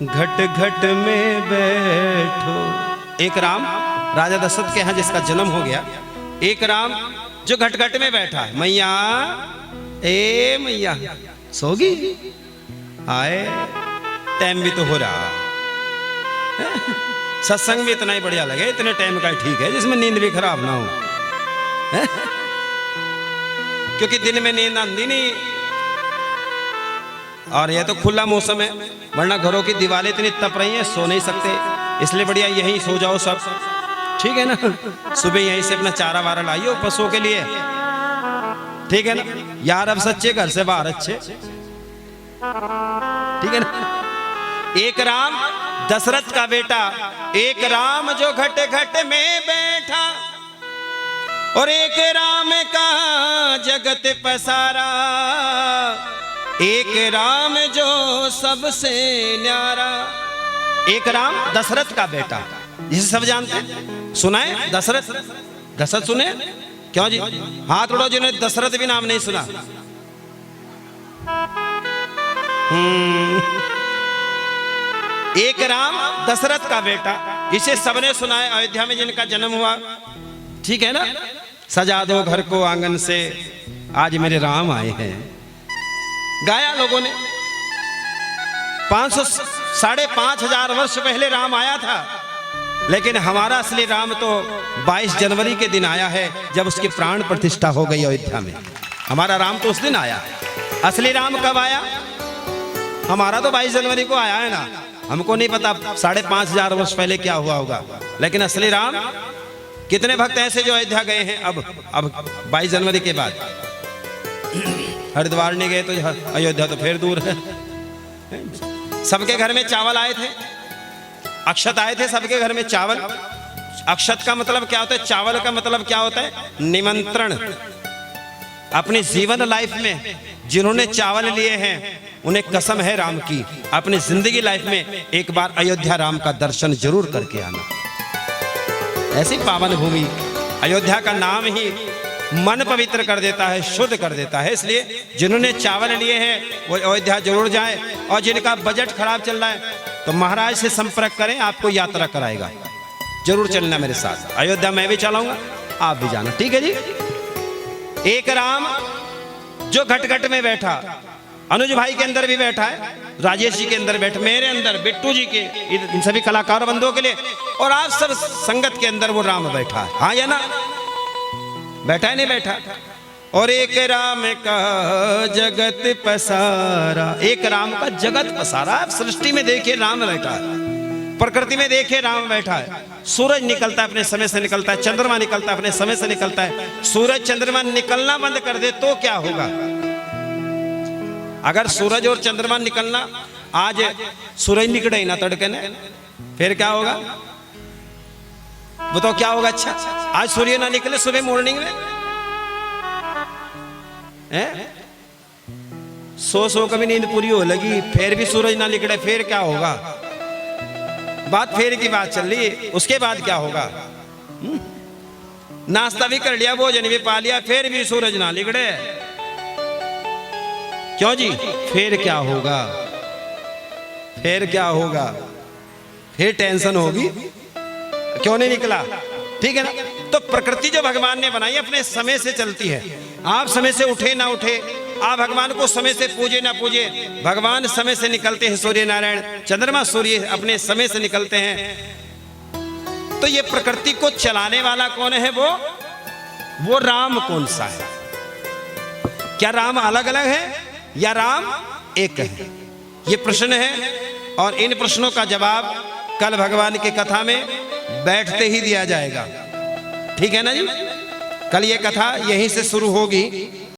घट घट में बैठो। एक राम राजा दशरथ के यहाँ जिसका जन्म हो गया, एक राम जो घट घट में बैठा है। मैया, ए मैया सोगी? आए, टाइम भी तो हो रहा, सत्संग भी इतना ही बढ़िया लगे, इतने टाइम का ठीक है जिसमें नींद भी खराब ना हो। क्योंकि दिन में नींद आती नहीं, और यह तो खुला मौसम है, वरना घरों की दीवारें इतनी तप रही हैं, सो नहीं सकते। इसलिए बढ़िया यहीं सो जाओ सब, ठीक है ना? सुबह यहीं से अपना चारा वारा लाइयो पशुओं के लिए, ठीक है ना यार? अब सच्चे घर से बाहर अच्छे, ठीक है ना? एक राम दशरथ का बेटा, एक राम जो घट घट में बैठा, और एक राम का जगत पसारा, एक राम जो सबसे न्यारा। एक राम दशरथ का बेटा, जिसे सब जानते हैं, सुना है दशरथ? दशरथ सुने? क्यों जी? हाथ उड़ो जिन्होंने दशरथ भी नाम नहीं सुना। एक राम दशरथ का बेटा, इसे सबने सुना है, अयोध्या में जिनका जन्म हुआ, ठीक है ना? सजा दो घर को आंगन से, आज मेरे राम आए हैं। गाया लोगों ने। 5,500 वर्ष पहले राम आया था, लेकिन हमारा असली राम तो 22 जनवरी के दिन आया है, जब उसकी प्राण प्रतिष्ठा हो गई अयोध्या में। हमारा राम तो उस दिन आया। असली राम कब आया? हमारा तो 22 जनवरी को आया है ना। हमको नहीं पता 5,500 वर्ष पहले क्या हुआ होगा, लेकिन असली राम। कितने भक्त ऐसे जो अयोध्या गए हैं अब 22 जनवरी के बाद? हरिद्वार नहीं गए तो अयोध्या तो फिर दूर है। सबके घर में चावल आए थे, अक्षत आए थे सबके घर में चावल। अक्षत का मतलब क्या होता है? चावल का मतलब क्या होता है? निमंत्रण। अपनी जीवन लाइफ में जिन्होंने चावल लिए हैं उन्हें कसम है राम की, अपनी जिंदगी लाइफ में एक बार अयोध्या राम का दर्शन जरूर करके आना। ऐसी पावन भूमि अयोध्या का नाम ही मन पवित्र कर देता है, शुद्ध कर देता है। इसलिए जिन्होंने चावल लिए हैं वो अयोध्या जरूर जाएं, और जिनका बजट खराब चल रहा है तो महाराज से संपर्क करें, आपको यात्रा कराएगा। जरूर चलना मेरे साथ। अयोध्या मैं भी चलाऊंगा, आप भी जाना, ठीक है जी। एक राम जो घट घट में बैठा, अनुज भाई के अंदर भी बैठा है, राजेश जी के अंदर बैठा, मेरे अंदर, बिट्टू जी के, इन सभी कलाकार बंधुओं के लिए, और आप सब संगत के अंदर वो राम बैठा है। हाँ या ना? बैठा है नहीं बैठा? और एक राम का जगत पसारा, एक राम का जगत पसारा। आप सृष्टि में देखिए राम बैठा है, प्रकृति में देखिए राम बैठा है। सूरज निकलता है अपने समय से निकलता है, चंद्रमा निकलता है अपने समय से निकलता है। सूरज चंद्रमा निकलना बंद कर दे तो क्या होगा? अगर सूरज और चंद्रमा निकलना, आज सूरज निकले ही ना तड़के ने, फिर क्या होगा? बताओ क्या होगा? अच्छा, आज सूर्य ना निकले सुबह मॉर्निंग में, सो कभी नींद पूरी हो लगी, फिर भी सूरज ना निकले, फिर क्या होगा? बात फेर की बात चल रही है। उसके बाद क्या होगा? नाश्ता भी कर लिया, भोजन भी पा लिया, फिर भी सूरज ना निकले, क्यों जी? फिर क्या होगा? फिर क्या होगा? फिर टेंशन होगी, क्यों नहीं निकला? ठीक है ना? तो प्रकृति जो भगवान ने बनाई अपने समय से चलती है। आप समय से उठे ना उठे, आप भगवान को समय से पूजे ना पूजे, भगवान समय से निकलते हैं। सूर्य नारायण, चंद्रमा, सूर्य अपने समय से निकलते हैं। तो ये प्रकृति को चलाने वाला कौन है? वो राम कौन सा है? क्या राम अलग अलग है या राम एक है? ये प्रश्न है, और इन प्रश्नों का जवाब कल भगवान की कथा में बैठते ही दिया जाएगा। ठीक है ना जी? कल ये कथा यहीं से शुरू होगी।